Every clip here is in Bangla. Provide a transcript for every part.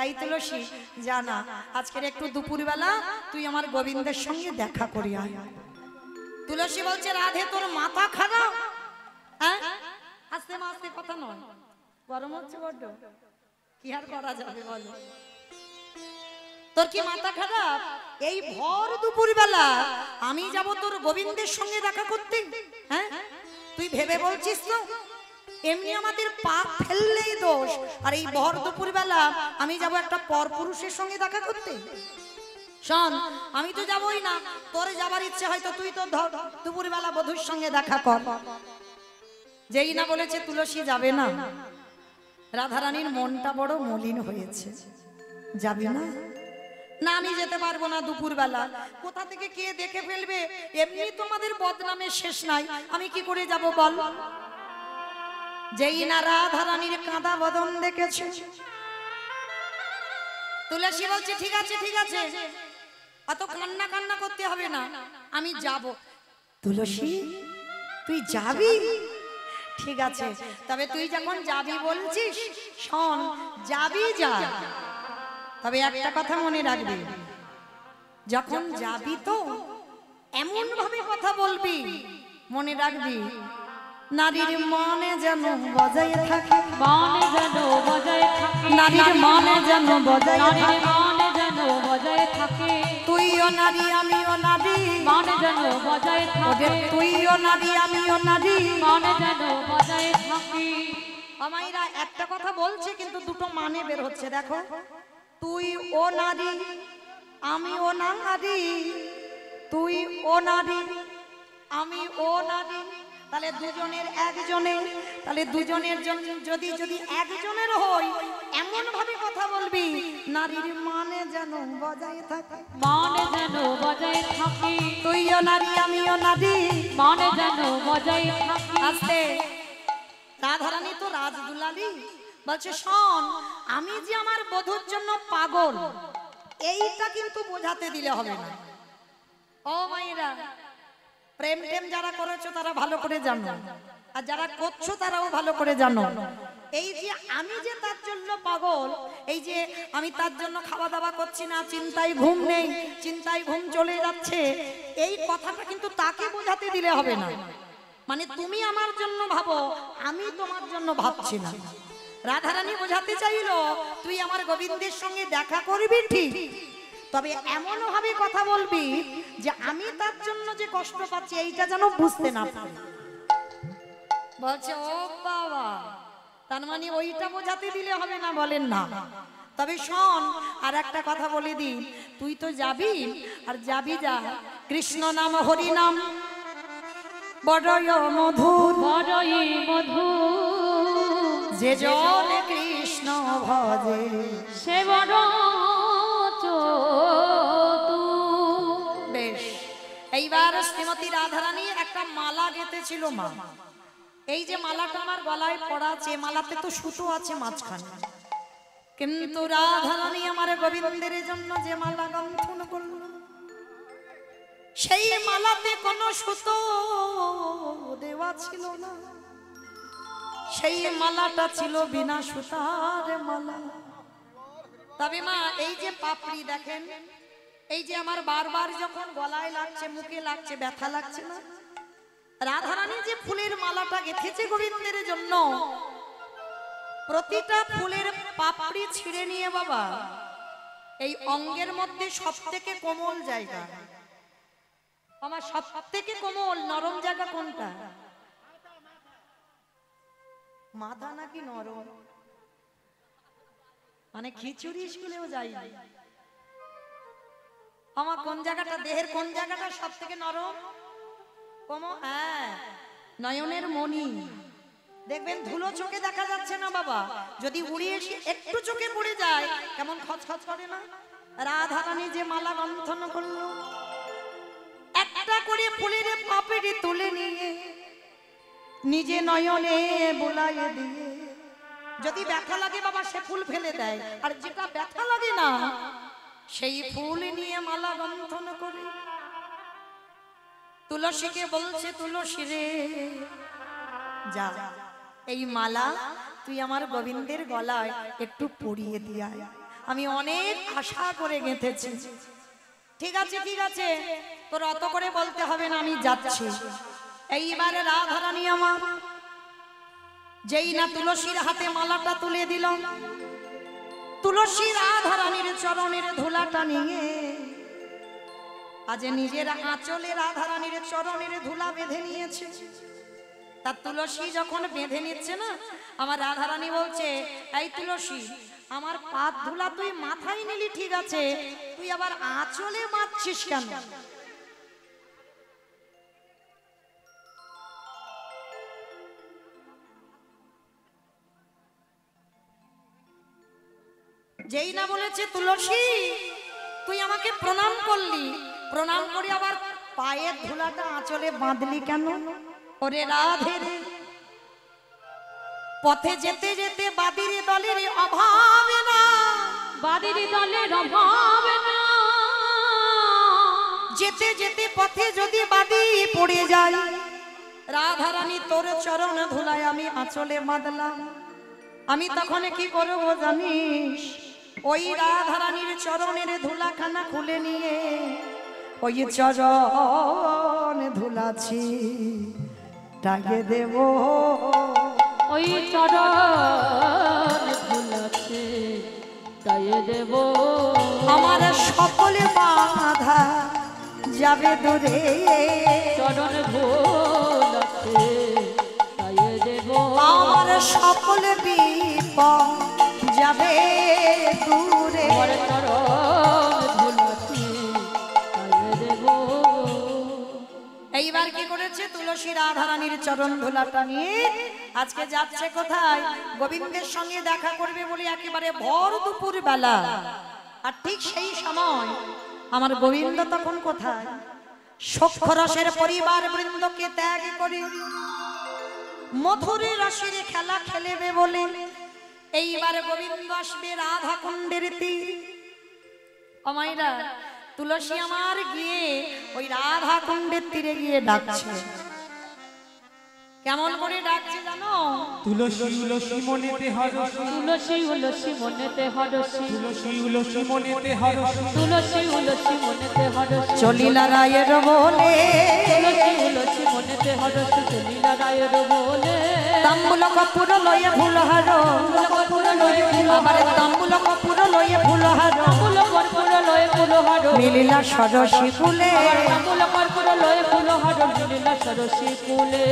তাই তুলসী জানা আজকের একটু দুপুরবেলা তুই আমার গোবিন্দের সঙ্গে দেখা করি আয়। তুলসী বলছে রাধে তোর মাথা খারাপ? হ্যাঁ, আস্তে আস্তে কথা নয়, গরম হচ্ছে বড্ড, কি আর করা যাবে বলো? তোর কি মাথা খারাপ? এই ভর দুপুরবেলা আমি যাব তোর গোবিন্দের সঙ্গে দেখা করতে? হ্যাঁ, তুই ভেবে বলছিস তো এমনি আমাদের পাপ ফেললেই দোষ, আর এই ভর দুপুরবেলা আমি যাব একটা পরপুরুষের সঙ্গে দেখা করতে? শোন, আমি তো যাবই না, তোর যাবার ইচ্ছে হয়তো তুই তো দুপুরবেলা বধূর সঙ্গে দেখা কর। যেই না বলেছে তুলসী যাবে না, রাধারানীর মনটা বড় মলিন হয়েছে। যাবি না? না আমি যেতে পারবো না দুপুরবেলা, কোথা থেকে কে দেখে ফেলবে, এমনি তোমাদের বদনামের শেষ নাই, আমি কি করে যাব বল? যেই না রাধারানীর কাঁদা বদন দেখেছে, তুলসী বলছে ঠিক আছে ঠিক আছে, অত কান্না কান্না করতে হবে না, আমি যাব। তুলসী তুই যাবি? ঠিক আছে, তবে তুই যখন যাবি বলছিস, শোন যাবি যা, তবে একটা কথা মনে রাখবি, যখন যাবি তো এমন ভাবে কথা বলবি, মনে রাখবি নারীর মনে যেন বজায় থাকে, মনে যেন বজায় থাকে, নারীর মনে যেন বজায় থাকে, মনে যেন বজায় থাকে, তুইও নারী আমিও নারী, মনে যেন বজায় থাকে, তুইও নারী আমিও নারী, মনে যেন বজায় থাকে। আমাইরা একটা কথা বলছে কিন্তু দুটো মানে বের হচ্ছে, দেখো, তুই ও নারী আমি ও নারী, তুই ও নারী আমি ও নারী, তাহলে দুজনের একজনে, তাহলে দুজনের জন্য যদি যদি একজনের হই এমন ভাবে কথা বলবি নারীর মানে যেন বজায় থাকে, মনে যেন বজায় থাকে, তুইও নারী আমিও নারী, মনে যেন বজায় থাকে। আস্তে, রাধারানী তো রাজদুলালি বলছে, শোন আমি যে আমার বধূর জন্য পাগল এইটা কিন্তু বোঝাতে দিলে হবে না। ও মায়েরা, প্রেম টেম যারা করেছো তারা ভালো করে জানো, আর যারা করছো তারাও ভালো করে জানো, এই যে আমি যে তার জন্য পাগল, এই যে আমি তার জন্য খাওয়া দাওয়া করছি না, চিন্তায় ঘুম নেই, চিন্তায় ঘুম চলে যাচ্ছে, এই কথাটা কিন্তু তাকে বোঝাতে দিলে হবে না। মানে তুমি আমার জন্য ভাবো, আমি তোমার জন্য ভাবছি না। রাধারানী বোঝাতে চাইলো তুই আমার গোবিন্দের সঙ্গে দেখা করবি ঠিক, তবে এমন ভাবে কথা বলবি যে আমি তার জন্য যে কষ্ট পাচ্ছি এইটা যেন বুঝতে না পারে। বলছে ও বাবা, তার মানে ওইটা বোঝাতে দিলে হবে না? বলেন না। তবে শোন আর একটা কথা বলে দি, তুই তো যাবি, আর যাবি যা, কৃষ্ণ নাম হরি নাম বড়ই মধুর, বড়ই মধুর, যে জন কৃষ্ণ ভজে সে বড় চতুর। বেশ, এইবার শ্রীমতী রাধারানী একটা মালা গেঁথেছিল মা, এই যে মালাটা আমার গলায় পড়া আছে, মালাতে তো সুতো আছে মাঝখানে, কিন্তু রাধারানী আমার গোবিন্দের জন্য যে মালা গন্থন করল সেই মালাতে কোনো সুতো দেওয়া ছিল না, সেই মালাটা ছিল বিনা সুতার মালা। তবে মা এই যে পাপড়ি দেখেন, এই যে আমার বারবার যখন গলায় লাগছে, মুখে লাগছে, ব্যথা লাগছে না, রাধারানী যে ফুলের মালাটা গেঁথেছে গোবিন্দের জন্য, প্রতিটা ফুলের পাপড়ি ছিঁড়ে নিয়ে বাবা এই অঙ্গের মধ্যে সব থেকে কোমল জায়গা, আমার সব থেকে কোমল নরম জায়গা কোনটা? মাথা নাকি নরম? মানে খিচুড়ি স্কুলেও যাই, আমার কোন জায়গাটা, দেহের কোন জায়গাটা সব থেকে নরম? হ্যাঁ, নয়নের মণি। দেখবেন ধুলো চোখে দেখা যাচ্ছে না বাবা, যদি উড়িয়ে একটু চোখে পড়ে যায় কেমন খচখচ করে না? রাধারানী যে মালা গন্থন করলো, একটা করে ফুলের পাপড়ি তুলে নিয়ে নিজে নয়নে বুলাইয়ে দিয়ে, যদি ব্যথা লাগে বাবা সে ফুল ফেলে দেয়, আর যেটা ব্যথা লাগে না সেই ফুল নিয়ে মালা গন্থন করে। তুলসীকে বলছে, তুলসী রে যা, এই মালা তুই আমার গোবিন্দের গলায় একটু পরিয়ে দিয়া, আমি অনেক আশা করে গেঁথেছি। ঠিক আছে ঠিক আছে, তোর অত করে বলতে হবে না, আমি যাচ্ছি। এইবারে রাধারানী আমার যেই না তুলসীর হাতে মালাটা তুলে দিল, তুলসী রাধারানীর চরণের ধুলাটা নিয়ে আজ নিজের আঁচলে রাধারানীর চরণের ধুলা বেঁধে নিয়েছে। তার তুলসী যখন বেঁধে নিচ্ছে না, আমার রাধারানী বলছে, এই তুলসী, আমার পাত ধুলা তুই মাথায় নিলি ঠিক আছে, তুই আবার আঁচলে বাঁধছিস কেন? যেই না বলেছে তুলসী তুই আমাকে প্রণাম করলি, প্রণাম করে আবার পায়ের ধুলাটা আঁচলে বাঁধলি কেন? ওরে রাধে রে, পথে যেতে যেতে বাদির দলের অভাবে না, বাদির দলের অভাবে না, যেতে যেতে পথে যদি বাদি পড়ে যায়, রাধারানী তোর চরণ ধুলায় আমি আঁচলে বাঁধলাম, আমি তখন কি করব জানিস? ওই রাধারানীর চরণের ধুলাখানা খুলে নিয়ে ওই চরণ ধুলাছি টাঙিয়ে দেব, ওই চরণ ধুলাছে গায়ে দেব, আমার সকলে বাধা যাবে দূরে, চরণ ধুলাছে গায়ে দেব, আমার সকল বিপদ যাবে দূরে, আমার চরণ ধুলাছে গায়ে দেব। এইবার কি করেছে তুলসী রাধারানীর চরণ ধুলাটা নিয়ে আজকে যাচ্ছে কোথায়? গোবিন্দের সঙ্গে দেখা করবে বলে একেবারে ভর দুপুর বেলা। আর ঠিক সেই সময় আমার গোবিন্দ তখন কোথায়? সখ্যরসের পরিবার বৃন্দকে ত্যাগ করে মধুর রসের খেলা খেলেবে বলে এইবার গোবিন্দ আসবে রাধা কুণ্ডের তীর। অমাইরা তুলসী আমার গিয়ে ওই রাধা কুণ্ডের তীরে গিয়ে ডাকছে। কেমন করে ডাকছে জানো? তুলসী উলসী মনেতে হরসি, তুলসী উলসী মনেতে হরসি, তুলসী উলসী মনেতে হরসি, তুলসী উলসী মনেতে হরসি, চলিলা রায়ের বলে তুলসী উলসী মনেতে হরসি, চলিলা রায়ের বলে, তাম্বুল কপুর লয়ে ফুলহার, কর্পূর লয়ে আবার তাম্বুল কপুর লয়ে ফুলহার, ফুল কর্পূর লয়ে ফুলহার, মিলিলা সরসী ফুলে, ফুল কর্পূর লয়ে ফুলহার, মিলিলা সরসী ফুলে,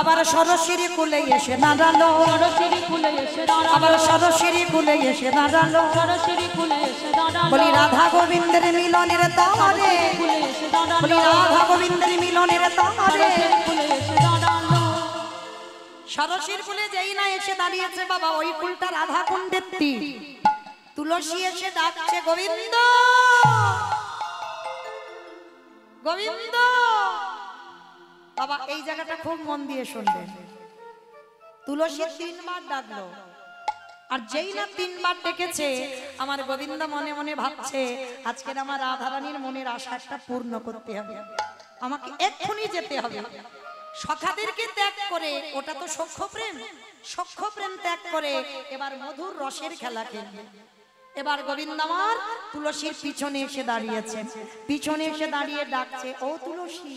আবার সরসির কুলে এসে দাঁড়ালো, সরসিরি ফুলে এসে দাঁড়ালো, আবার সরসির কুলে এসে দাঁড়ালো, সরসিরি ফুলে এসে দাঁড়ালো, বলি রাধা গোবিন্দের মিলনের তারে, ফুলে এসে দাঁড়ালো, বলি রাধা গোবিন্দের মিলনের তারে। সরসিরি ফুলে এসে দাঁড়ালো, সরসির কুলে যেই না এসে দাঁড়িয়েছে বাবা, ওই কুলটা রাধা কুণ্ডের তীর। তুলসী এসে ডাকছে, গোবিন্দ গোবিন্দ। বাবা এই জায়গাটা খুব মন দিয়ে শুনবেন। তুলসী তিনবার ডাকলো, আর যেই না তিনবার ডেকেছে আমার গোবিন্দ মনে মনে ভাবছে, আজকের আমার রাধারানীর মনের আশাটা পূর্ণ করতে হবে, আমাকে এক্ষুনি যেতে হবে। সখাদেরকে ত্যাগ করে, ওটা তো সখ্য প্রেম, সখ্য প্রেম ত্যাগ করে এবার মধুর রসের খেলা খেলবে। এবার গোবিন্দ আমার তুলসীর পিছনে এসে দাঁড়িয়েছে, পিছনে এসে দাঁড়িয়ে ডাকছে, ও তুলসী,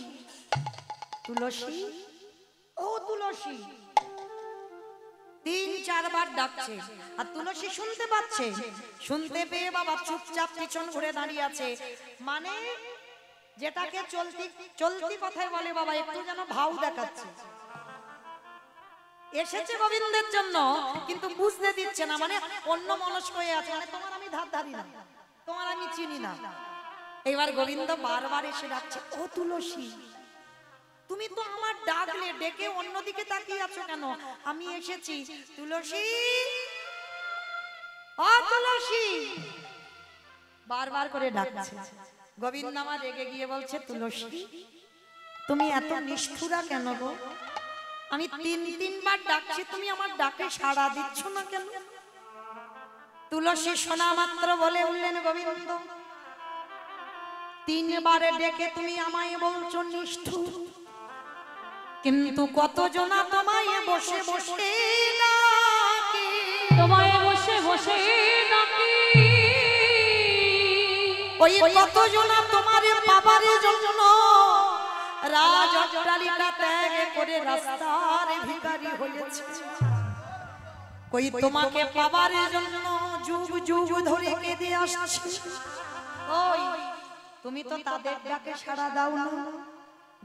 তুলসী, ও তুলসী। তিন চারবার ডাকছে, আর তুলসী শুনতে পাচ্ছে। শুনতে পেয়ে বাবা চুপচাপ পিছন ঘুরে দাঁড়িয়ে আছে। মানে যেটাকে চলতি চলতি কথায় বলে বাবা, একটু যেন ভাও দেখাচ্ছে। এসেছে গোবিন্দের জন্য কিন্তু বুঝতে দিচ্ছে না, মানে অন্য মনস্ক হয়ে আছে, মানে তোমার আমি ধার ধারি না, তোমার আমি চিনি না। এবার গোবিন্দ বারবার এসে ডাকছে, ও তুলসী, তুমি তো আমার ডাকলে, ডেকে অন্যদিকে তাকিয়ে আছো কেন? আমি এসেছি তুলসী, ও তুলসী, বারবার করে ডাকছে। গোবিন্দ আমার রেগে গিয়ে বলছে, তুলসী তুমি এত নিষ্ঠুরা কেন গো? আমি তিনবার ডাকছি, তুমি আমার ডাকে সাড়া দিচ্ছ না কেন? তুলসী শোনা মাত্র বলে উঠলেন, গোবিন্দ তিনবারে ডেকে তুমি আমায় বলছো নিষ্ঠুর, কিন্তু কতজনা তোমায় বসে বসে ডাকে, তোমায় বসে বসে ডাকি, ওই কতজন তোমার বাবার জন্য রাজ অট্টালিকা ত্যাগ করে রাস্তার ভিখারি হয়েছে। ওই তোমাকে পাবার জন্য যুগ যুগ ধরে কেঁদে আসছে। ওই তুমি তো তাদের ডাকে সাড়া দাও না।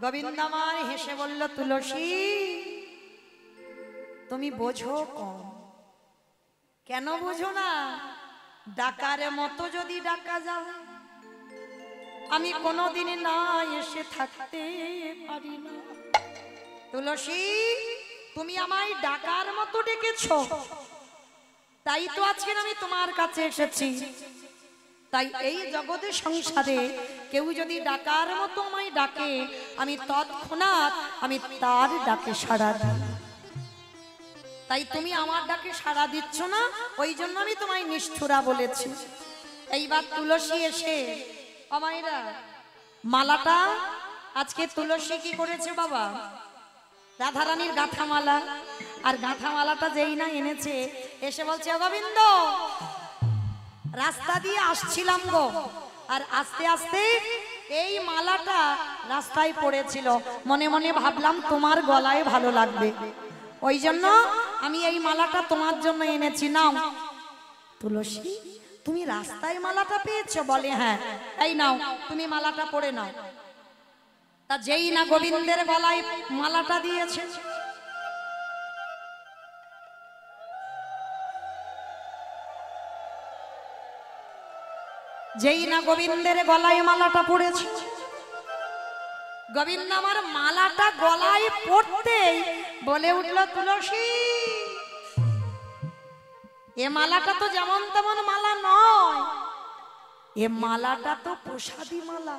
গোবিন্দ আমার হেসে বলল, তুলসী তুমি বোঝো কম। কেন বোঝো না? ডাকার মতো যদি ডাকা যায়, আমি কোনোদিন না এসে থাকতে পারি না। তুলসী তুমি আমায় ডাকার মতো ডেকেছো, তাই তো আজকে আমি তোমার কাছে এসেছি। তাই এই জগতের সংসারে কেউ যদি ডাকার মতো আমায় ডাকে, আমি তৎক্ষণাৎ আমি তার ডাকে সাড়া দিই। তাই তুমি আমার ডাকে সাড়া দিচ্ছ না, ওই জন্য আমি তোমায় নিষ্ঠুরা বলেছি। এইবার তুলসী এসে আমায়রা মালাটা, আজকে তুলসী কি করেছে বাবা? রাধারানীর গাঁথা মালা, আর গাঁথা মালাটা যেই না এনেছে, এসে বলছে, গোবিন্দ রাস্তা দিয়ে আসছিলাম গো, আর আস্তে আস্তে এই মালাটা রাস্তায় পড়েছিল, মনে মনে ভাবলাম তোমার গলায় ভালো লাগবে, ওই জন্য আমি এই মালাটা তোমার জন্য এনেছি, নাও। তুলসী তুমি রাস্তায় মালাটা পেয়েছো? বলে হ্যাঁ। এই নাও তুমি মালাটা পরে নাও। তা যেই না গোবিন্দের গলায় মালাটা দিয়েছে, যেই না গোবিন্দের গলায় মালাটা পড়েছে, গোবিন্দ আমার মালাটা গলায় পড়তেই বলে উঠল, তুলসী এ মালাটা তো যেমন তেমন মালা নয়, এ মালাটা তো প্রসাদী মালা,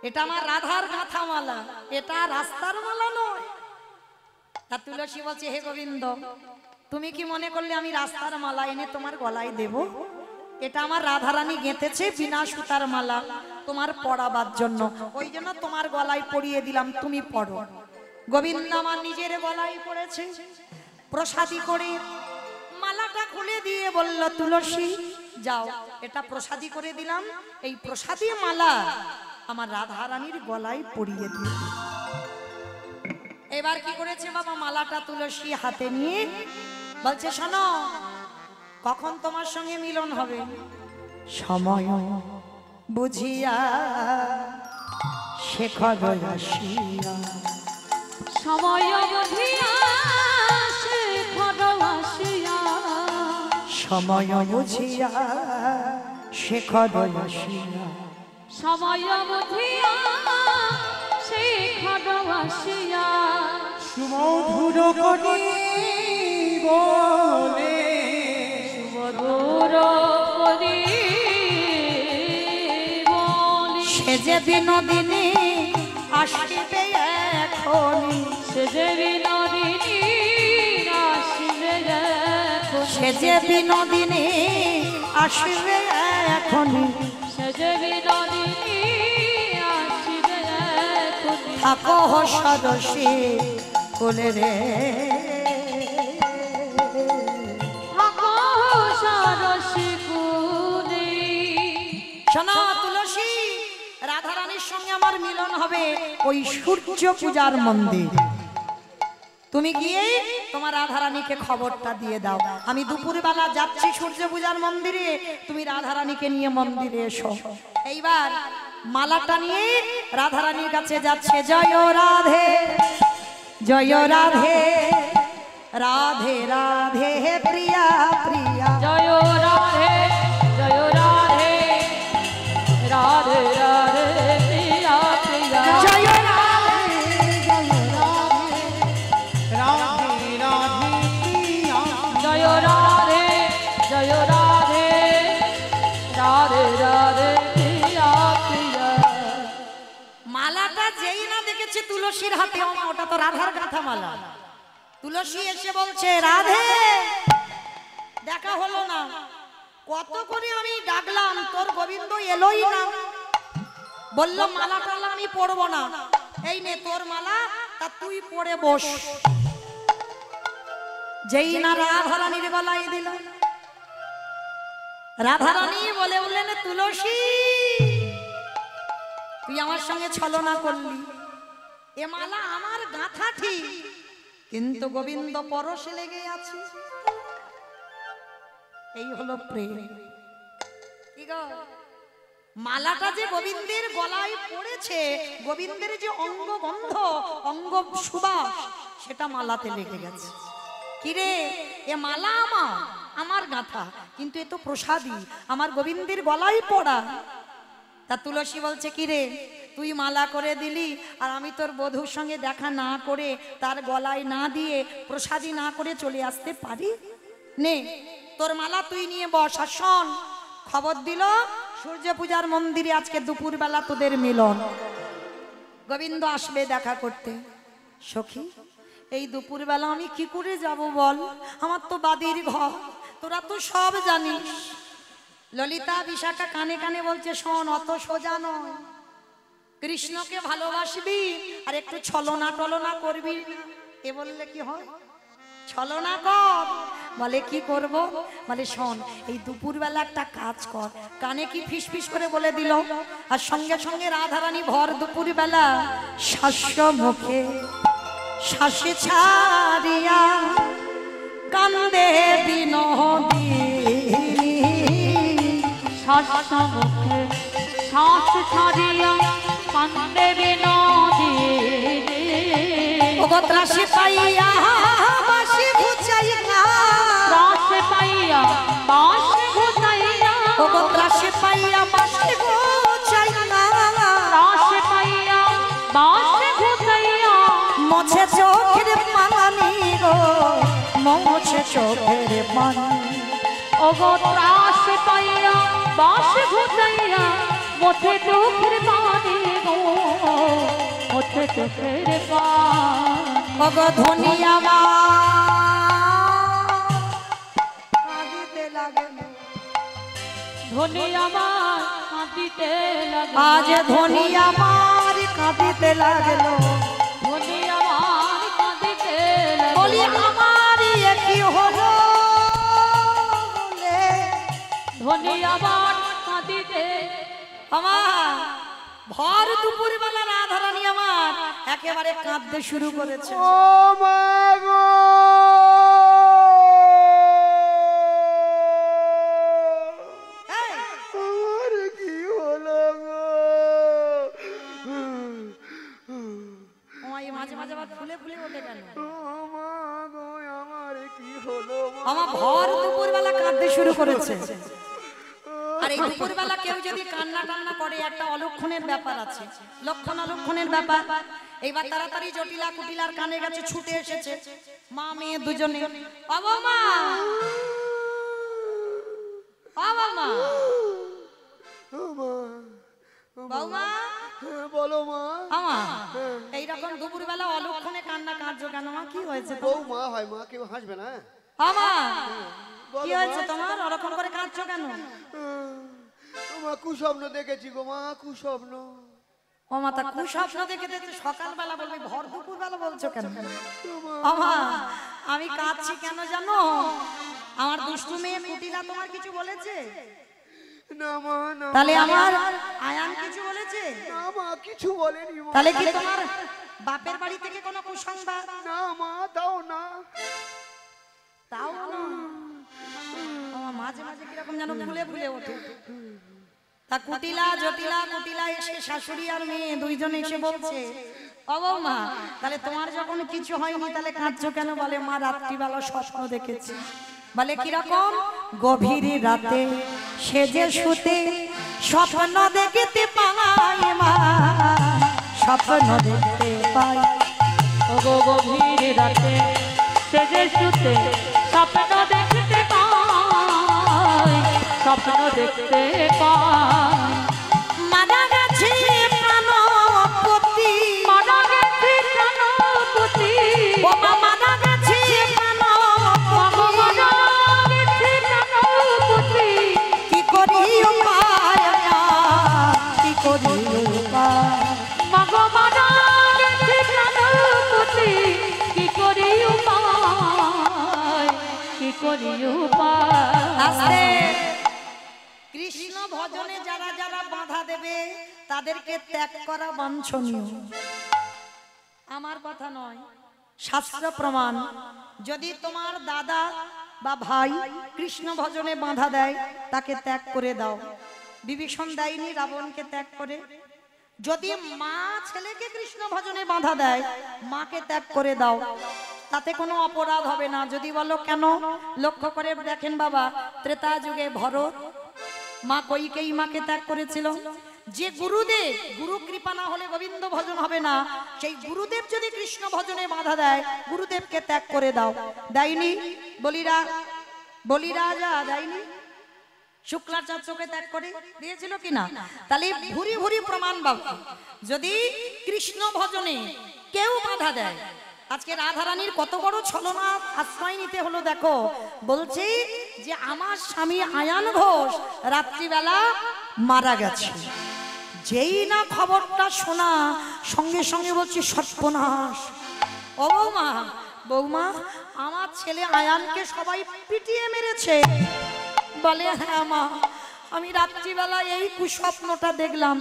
এটা আমার রাধার গাঁথা মালা, এটা রাস্তার মালা নয়। তা তুলসী বলছে, হে গোবিন্দ তুমি কি মনে করলে আমি রাস্তার মালা এনে তোমার গলায় দেব? এটা আমার রাধারানী গেঁথেছে বিনা সুতার মালা তোমার পরাবার জন্য, ওই জন্য তোমার গলায় পরিয়ে দিলাম, তুমি পড়ো। গোবিন্দ আমার নিজের গলায় পড়েছে, প্রসাদী করে মালাটা খুলে দিয়ে বলল, তুলসী যাও, এটা প্রসাদী করে দিলাম, এই প্রসাদী মালা আমার রাধারানীর গলায় পরিয়ে দিল। এবার কি করেছে বাবা? মালাটা তুলসী হাতে নিয়ে বলছে, শোনো কখন তোমার সঙ্গে মিলন হবে? সময় বুঝিয়া শেখর আসিয়া, সময় বুঝিয়া শেখর আসিয়া, সময় বুঝিয়া শেখর আসিয়া, সময় বুঝিয়া শেখর আসিয়া, সুমধুর করি বলে, সুমধুর করি বলি, সে যে বিনোদিনী আসিবে এখনি, সে যে বিনোদিনী আসিবে এখন, সে যে বিনোদিনী আসিবে এখনি, সে যে বিনোদিনী আসিবে এখন, থাকো সদস্যে কোলে রে, শোনো তুলসী, রাধারানীর সঙ্গে আমার মিলন হবে ওই সূর্য পূজার মন্দির, তুমি গিয়ে তোমার রাধারানীকে খবরটা দিয়ে দাও, আমি দুপুরবেলা যাচ্ছি সূর্য পূজার মন্দিরে, তুমি রাধারানীকে নিয়ে মন্দিরে এসো। এইবার মালাটা নিয়ে রাধারানীর কাছে যাচ্ছে, জয় রাধে জয় রাধে, রাধে রাধে হে প্রিয়া প্রিয়া, জয় রাধে জয় রাধে, রাধে রাধে প্রিয়া প্রিয়া, জয় রাধে রাধে রাধে প্রিয়া, জয় রাধে জয় রাধে, রাধে রাধে প্রিয়া প্রিয়া। মালাটা যেই না দেখেছে তুলসীর হাতে, ওটা তো রাধার গাঁথা মালা, তুলসী এসে বলছে, রাধে দেখা হলো না, কত করে আমি ডাকলাম তোর গোবিন্দ এলোই না, বলল মালা টালা আমি পরবো না, এই নে তোর মালা, তা তুই পরে বস। যেই না রাধারানীর গলায় দিল, রাধারানী বলে উঠলেন, তুলসী তুই আমার সঙ্গে ছলনা করলি, এ মালা আমার গাঁথা ঠিক, কিন্তু গোবিন্দ পরশে লেগে আছে। এই হলো প্রেম। কি গো, মালাটা যে গোবিন্দের গলায় পড়েছে, গোবিন্দের যে অঙ্গ গন্ধ, অঙ্গ সুবাস, সেটা মালাতে লেগে গেছে। কিরে, এ মালা আমার গাঁথা, কিন্তু এ তো প্রসাদী, আমার গোবিন্দের গলায় পড়া। তা তুলসী বলছে, কিরে তুই মালা করে দিলি, আর আমি তোর বধূর সঙ্গে দেখা না করে, তার গলায় না দিয়ে, প্রসাদী না করে চলে আসতে পারি? নে তোর মালা তুই নিয়ে বস। আর শোন, খবর দিল সূর্য পূজার মন্দিরে আজকে দুপুরবেলা তোদের মিলন, গোবিন্দ আসবে দেখা করতে। সখী, এই দুপুরবেলা আমি কি করে যাব বল, আমার তো বাদির ঘর, তোরা তো সব জানিস। ললিতা বিশাখা কানে কানে বলছে, শোন, অত সোজা নয়, কৃষ্ণকে ভালোবাসবি আর একটু ছলনা টলনা করবি, এ বললে কি হয়? ছলনা কর। বলে কি করব? বলে শোন, এই দুপুরবেলা একটা কাজ কর। কানে কি ফিস ফিস করে বলে দিল, আর সঙ্গে সঙ্গে রাধারানী ভর দুপুরবেলা শাস্য মুখে শ্বাসে ছাড়িয়া কান্দে বিনোদিনী, শ্বাস মুখে শ্বাস ছাড়িয়া কান্দে বিনোদিনী। ওগো ত্রাসে পাইয়া বাঁশি ঘুচাইয়া, ত্রাসে পাইয়া বাঁশি ঘুচাইয়া, ওগো ত্রাসে পাইয়া বাঁশি ঘুচাইয়া, ত্রাসে পাইয়া বাঁশি ঘুচাইয়া, মোছে চোখের পানি গো, মোছে চোখের পানি। ওগো ত্রাসে পাইয়া বাঁশি ঘুচাইয়া, মোছে চোখের পানি গো, মোছে চোখের পানি। ওগো ধনিয়া মা কাঁদিতে লাগল, ধনী আমার কাঁদিতে লাগলো, আজ ধনিয়া মার কাঁদিতে লাগলো। ধনী আমার কাঁদিতে বলি লাগলো, আমার কি হলো বলে, ধনী আমার কাঁদিতে। আমার ভর দুপুর বেলা রাধারানী আমার একেবারে কাঁদতে শুরু করেছে। ও মা গো, এই, আমার কি হলো গো? ওই মাঝে মাঝে আবার ফুলে ফুলে ওঠে কেন? ও মা গো, আমার কি হলো মা? আমার ভর দুপুর বেলা কাঁদতে শুরু করেছে। আর এই দুপুর বেলা কেউ যদি কান্না টান্না করে, একটা অলক্ষণের ব্যাপার আছে, লক্ষণ অলক্ষণের ব্যাপার। এইবার তাড়াতাড়ি জটিলা কুটিলার কানে কাছে ছুটে এসেছে, মা মেয়ে দুজনে। বাবা মা, বাবা মা, ও মা, বৌমা, হ্যাঁ, বলো মা। আমা এইরকম দুপুর বেলা অলক্ষণে কান্না কাঁদছো কেন মা? কি হয়েছে বউ তোমার? মা হয় মা, কেউ হাসবে না। আমা বলো কি মা। হয়েছে তোমার? ওরকম করে কাঁদছো কেন? মা কুস্বপ্ন দেখেছি গো মা, কুস্বপ্ন। ও মাতা কুস্বপ্ন দেখে দেখতে সকালবেলা বলবে, ভর দুপুর বেলা বলছো কেন? আমা আমি কাঁদছি কেন জানো? আমার দুষ্টু মেয়ে কুটিলা তোমার কিছু বলেছে? না মা, না তাহলে আমার আয়ান কিছু বলেছে? না মা, কিছু বলেনি মা। তাহলে কি তোমার বাপের বাড়ি থেকে কোনো কুসংবাদ? না মা, দাও না। তাও না। আমার মাঝে মাঝে কিরকম যেন ফুলে ফুলে ওঠে। তা কুটিলা জটিলা কুটিলা এসে শাশুড়ি আর মেয়ে দুইজনে এসে বলছে, ও বৌমা, তাহলে তোমার যখন কিছু হয়নি তাহলে কাঁদছো কেন? বলে মা রাত্রিবেলা স্বপ্ন দেখেছি। বলে কিরকম? গভীর রাতে সেজে শুতে স্বপ্ন দেখতে পাই মা, স্বপ্ন দেখতে পাই। ওগো গভীর রাতে সেজে শুতে স্বপ্ন দেখতে পাই, স্বপ্ন দেখতে পাই। মারা গেছে প্রাণপতি, মারা গেছে প্রাণপতি, ও মা মারা গেছে প্রাণপতি, মারা গেছে প্রাণপতি। কি করি উপায়, কি করি উপায়? মাগো মারা গেছে প্রাণপতি, কি করি উপায়, কি করি উপায়? আস্তে ভজনে যারা যারা বাধা দেবে তাদেরকে ত্যাগ করা বাঞ্ছনীয়। আমার কথা নয়, শাস্ত্র প্রমাণ। যদি তোমার দাদা বা ভাই কৃষ্ণ ভজনে বাধা দেয় তাকে ত্যাগ করে দাও। বিভীষণ দেয়নি রাবণকে ত্যাগ করে? যদি মা ছেলেকে কৃষ্ণ ভজনে বাধা দেয় মাকে ত্যাগ করে দাও, তাতে কোনো অপরাধ হবে না। যদি বলো কেন, লক্ষ্য করে দেখেন বাবা, ত্রেতা যুগে ভরত মা কইকেয়ী মাকে ত্যাগ করেছিল। যে গুরুদেব, গুরু কৃপা না হলে গোবিন্দ ভজন হবে না, সেই গুরুদেব যদি কৃষ্ণ ভজনে বাধা দেয় গুরুদেবকে ত্যাগ করে দাও। দেয়নি? বলিরাজা দেয়নি? শুক্রাচার্যকে ত্যাগ করে দিয়েছিল কিনা? তাহলে ভুরি ভুরি প্রমাণ বাবা। যদি কৃষ্ণ ভজনে কেউ বাধা দেয়, আজকে রাধারানীর কত বড় ছলনা আশ্রয় নিতে হলো দেখো। বলছি যে আমার স্বামী আয়ান ঘোষ রাত্রিবেলা মারা গেছে। যেই না খবরটা শোনা, সঙ্গে সঙ্গে বলছি সর্বনাশ। ও বৌমা, বৌমা আমার ছেলে আয়ানকে সবাই পিটিয়ে মেরেছে। বলে হ্যাঁ মা, আমি রাত্রিবেলা এই কুস্বপ্নটা দেখলাম।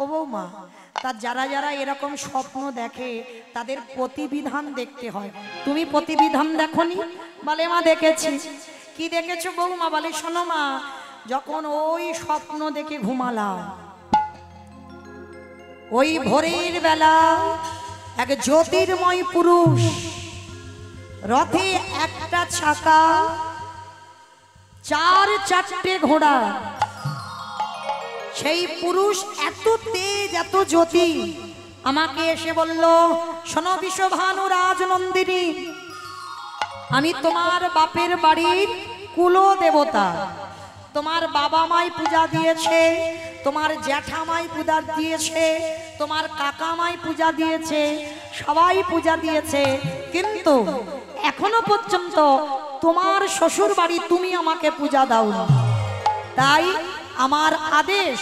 ও বৌমা, তা যারা যারা এরকম স্বপ্ন দেখে তাদের প্রতিবিধান দেখতে হয়। তুমি প্রতিবিধান দেখোনি? বলে মা দেখেছি। কি দেখেছো বৌমা? বলে শোনো মা, যখন ওই স্বপ্ন দেখে ঘুমালাম, ওই ভোরের বেলা এক জ্যোতির্ময় পুরুষ, রথে একটা চাকা, চারটে ঘোড়া, সেই পুরুষ এত তেজ এত জ্যোতি আমাকে এসে বলল, শোনো বিশ্বভানু রাজনন্দিনী, আমি তোমার বাপের বাড়ির কুল দেবতা। তোমার বাবা মাই পূজা দিয়েছে, তোমার জ্যাঠামাই পূজা দিয়েছে, তোমার কাকামাই পূজা দিয়েছে, সবাই পূজা দিয়েছে, কিন্তু এখনো পর্যন্ত তোমার শ্বশুর বাড়ি তুমি আমাকে পূজা দাও না। তাই আমার আদেশ,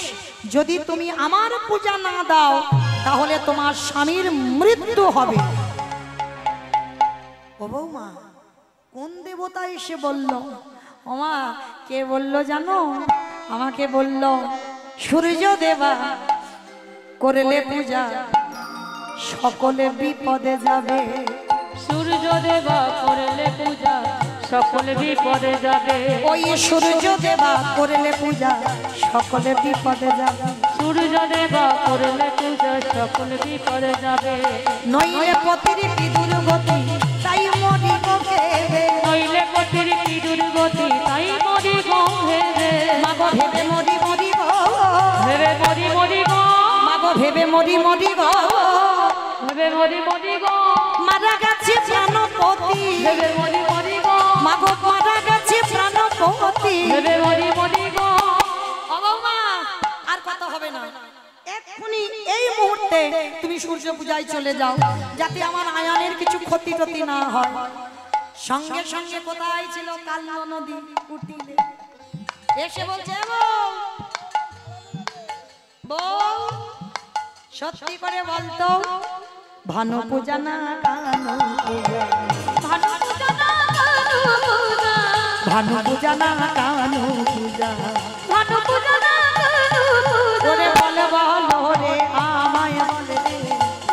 যদি তুমি আমার পূজা না দাও তাহলে তোমার স্বামীর মৃত্যু হবে। ও বৌমা, কোন দেবতা এসে বলল? ওমা, কে বলল জানো? আমাকে বলল, সূর্য দেবা করলে পূজা সকলে বিপদে যাবে। সূর্য দেবা করলে পূজা সকলে বিপদে যাবে। ওই সূর্য দেবা করলে পূজা সকলে বিপদে যাবে। সূর্য দেবা করলে পূজা সকলে বিপদে যাবে। নইলে পতির কি দুর্গতি তাই মরিব ভেবে। নইলে পতির কি দুর্গতি তাই মরিব ভেবে। মাগো ভেবে মরি মরি গো, ভেবে মরি মরি গো, মাগো ভেবে মরি মরি গো, ভেবে মরি মরি গো, মারা গেছে প্রাণপতি। ভেবে মরি মরি গো, মাগো মারা গেছে প্রাণপতি। ভেবে মরি মরি গো। ও বৌমা, আর কথা হবে না, এক্ষুনি এই মুহূর্তে তুমি সূর্য পূজায় চলে যাও, যাতে আমার আয়ানের কিছু ক্ষতি টতি না হয়। সঙ্গে সঙ্গে কোথায় ছিল? কাল্য নদী কুটিলে এসে বলছে, বউ সত্যি করে বলতো, ভানু পূজা না কানু পূজা, ভানু পূজা না কানু পূজা, ভানু পূজা না কানু পূজা, ভানু পূজা না কানু পূজা। ওরে বলে বলো রে আমায় বলে রে,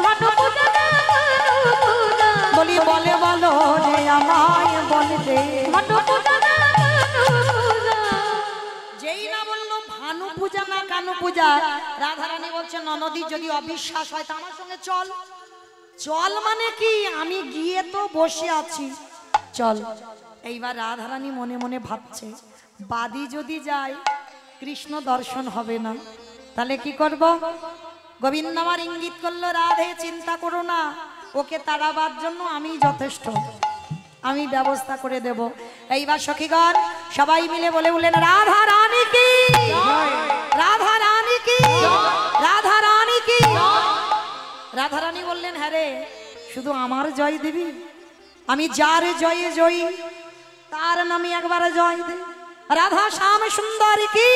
ভানু পূজা না কানু পূজা, বলি বলে বলো রে আমায় বলে রে। ভানু পূজা না কানু পূজা। যেই না বললো ভানু পূজা না কানু পূজা, রাধারানী বলছে, ননদী যদি অবিশ্বাস হয় তা আমার সঙ্গে চল। চল মানে কি? আমি গিয়ে তো বসে আছি, চল। এইবার রাধারানী মনে মনে ভাবছে, বাদী যদি যায় কৃষ্ণ দর্শন হবে না, তাহলে কি করব? গোবিন্দ আমার ইঙ্গিত করলো, রাধে চিন্তা করো না, ওকে তাড়াবার জন্য আমি যথেষ্ট, আমি ব্যবস্থা করে দেব। এইবার সখীগণ সবাই মিলে বলে বললেন, রাধা রানী কি, রাধা রানী কি, রাধা রানী কি। রাধা রানী বললেন, হ্যাঁ রে, শুধু আমার জয় দিবি? আমি যার জয়ে জয়ী তার নামে একবার জয় দে। রাধা শ্যাম সুন্দর কি,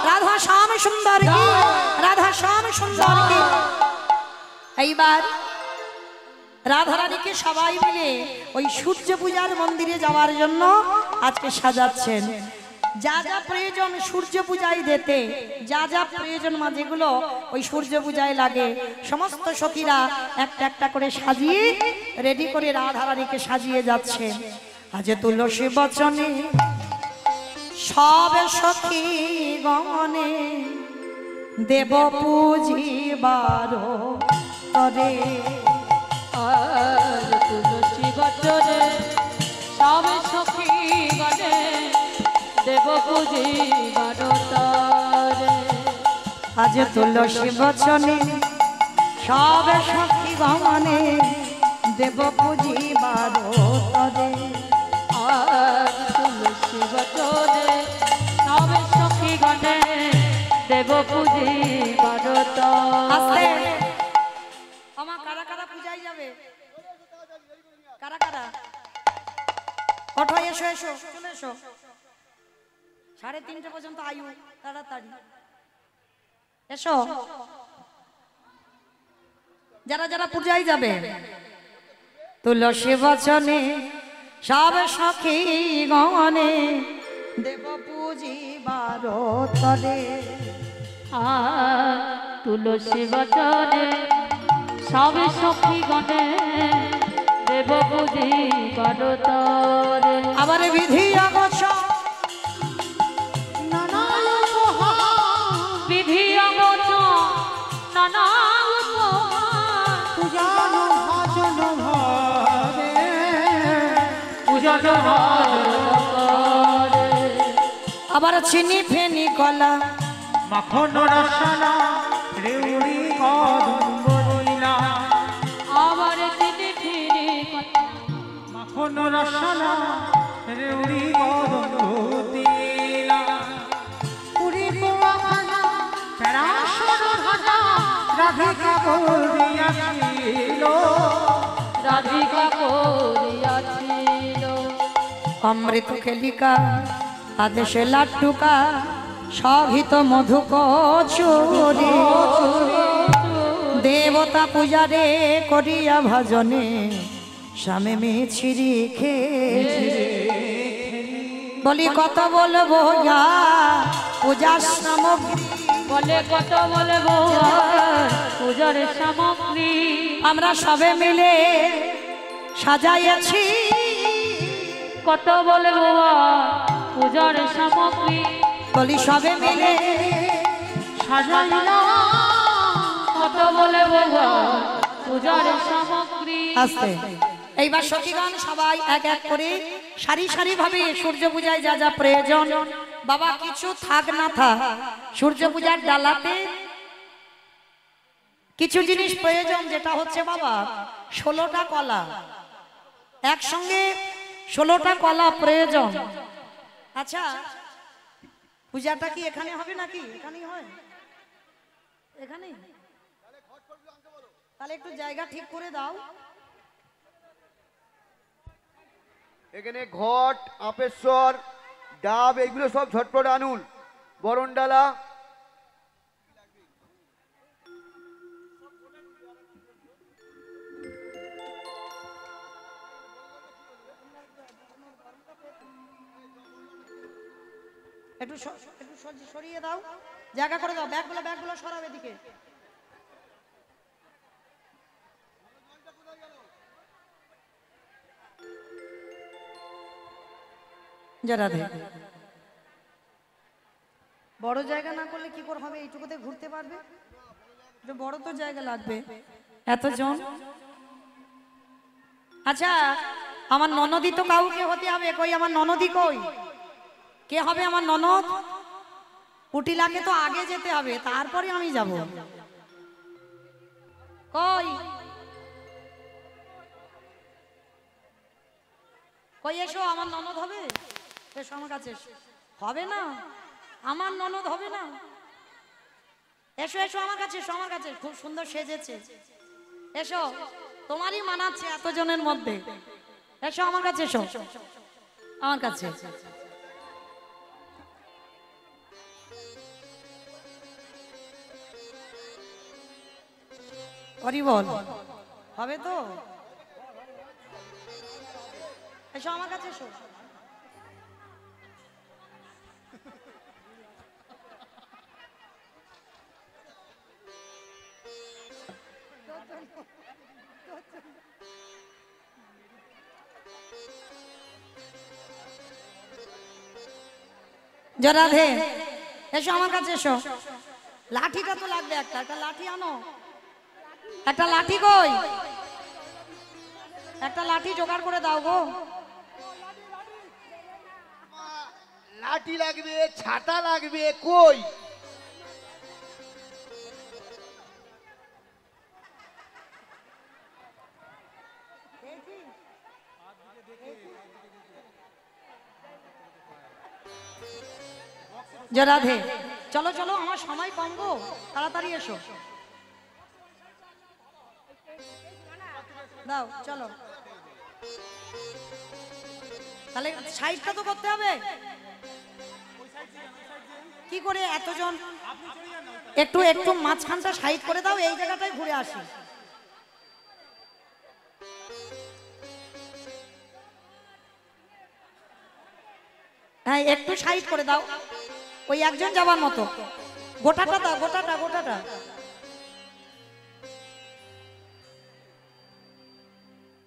রাধা শ্যাম সুন্দর কি, রাধা শ্যাম সুন্দর কি। এইবার রাধারানীকে সবাই মিলে ওই সূর্য পূজার মন্দিরে যাওয়ার জন্য আজকে সাজাচ্ছেন। যা যা প্রয়োজন সূর্য পূজায় দিতে, যা যা প্রয়োজন মা যেগুলো ওই সূর্য পূজায় লাগে, সমস্ত সখীরা একটা একটা করে সাজিয়ে রেডি করে রাধারানীকে সাজিয়ে যাচ্ছে। আজ তুলসী বচনে সব সখী গমনে দেব পূজিবার তরে। আর তুলসী বচনে সব সখী গণে দেব পূজিবার তরে। আজ তুলসী বচনে সব সখী গমনে দেব পূজিবার তরে। আর তুলসী বচনে সব সখী গণে দেব পূজিবার তরে। আমার কারা কারা পূজায় যাবে? কারা কারা? ওঠো, এসো এসো, চলে এসো। 3:30 পর্যন্ত আয়ু, তাড়াতাড়ি এসো। যারা যারা পূজায় যাবে, তুলসী বচনে সব সখী গণে দেব পূজিবার তরে। আর তুলসী বচনে সব সখী গণে দেব পূজিবার তরে। আবার বিধি অগোচ বিধি অগোচ নানা পূজন ভজন ভরে পূজন করে। আবার চিনি ফেনি কলা মাখন রসনা রেউড়ি কদম্ব লীলা। আবার চিনি ফিরি মাখন রসনা রেউড়ি কদম্ব লীলা। পুরী পোয়া ভাজা চরাচর ভাজা রাধিকা করিয়াছিল। রাধিকা করিয়াছিল। অমৃত খেলিকা আদেশে লাট্টুকা সহিত মধু কচুরি। দেবতা পূজারে করিয়া ভজনে স্বামী মিছিরি খেয়েছি। বলি কত বলবো ইয়া পূজার সামগ্রী, বলে কত বলবো পূজার সামগ্রী। আমরা সবে মিলে সাজাইয়াছি। কত বলবো পূজার সামগ্রী। বলি সবে মিলে সাজাইলাম কত বলবো পূজার সামগ্রী। আস্তে এইবার সখীগণ সবাই এক এক করে সারি সারি ভাবে সূর্য পূজায় যা যা প্রয়োজন, বাবা কিছু থাক না থাক সূর্য পূজার ডালাতে কিছু জিনিস প্রয়োজন, যেটা হচ্ছে বাবা 16টা কলা, একসঙ্গে 16টা কলা প্রয়োজন। আচ্ছা পূজাটা কি এখানে হবে নাকি? এখানেই হয়, এখানে তাহলে একটু জায়গা ঠিক করে দাও। এখানে ঘট, আপেশ্বর, ডাব এগুলো সব ঝটপট আনুন। বরণডালা একটু সরিয়ে দাও, জায়গা করে দাও। ব্যাগগুলো সরাবে দিকে। যারা বড় জায়গা না করলে কি করে হবে? এইটুকুতে ঘুরতে পারবে? একটু বড় তো জায়গা লাগবে, এতজন। আচ্ছা আমার ননদি তো কাউকে হতে হবে। কই আমার ননদি? কই কে হবে আমার ননদ? কুটিলাকে তো আগে যেতে হবে, তারপরে আমি যাব। কই কই এসো, আমার ননদ হবে। এসো আমার কাছে। হবে না, আমার ননদ হবে না। এসো এসো আমার কাছে, এসো আমার কাছে। খুব সুন্দর সেজেছে, এসো, তোমারই মানাচ্ছে এতজনের মধ্যে। এসো আমার কাছে, এসো আমার কাছে। হরি বল, হবে তো? এসো আমার কাছে, এসো। জয় রাধে। এসো আমার কাছে এসো। লাঠিটা তো লাগবে, একটা একটা লাঠি আনো। একটা লাঠি কই? একটা লাঠি জোগাড় করে দাও গো। লাঠি লাগবে, ছাতা লাগবে, কই? জয় রাধে। চলো চলো, আমার সময় কম গো, তাড়াতাড়ি এসো। দাও চলো। তাহলে সাইডটা তো করতে হবে। কি করে এতজন? একটু একটু মাঝখানটা সাইড করে দাও, এই জায়গাটায় ঘুরে আসি। হ্যাঁ একটু সাইড করে দাও, ওই একজন যাবার মতো। গোটাটা দাও, গোটাটা গোটাটা।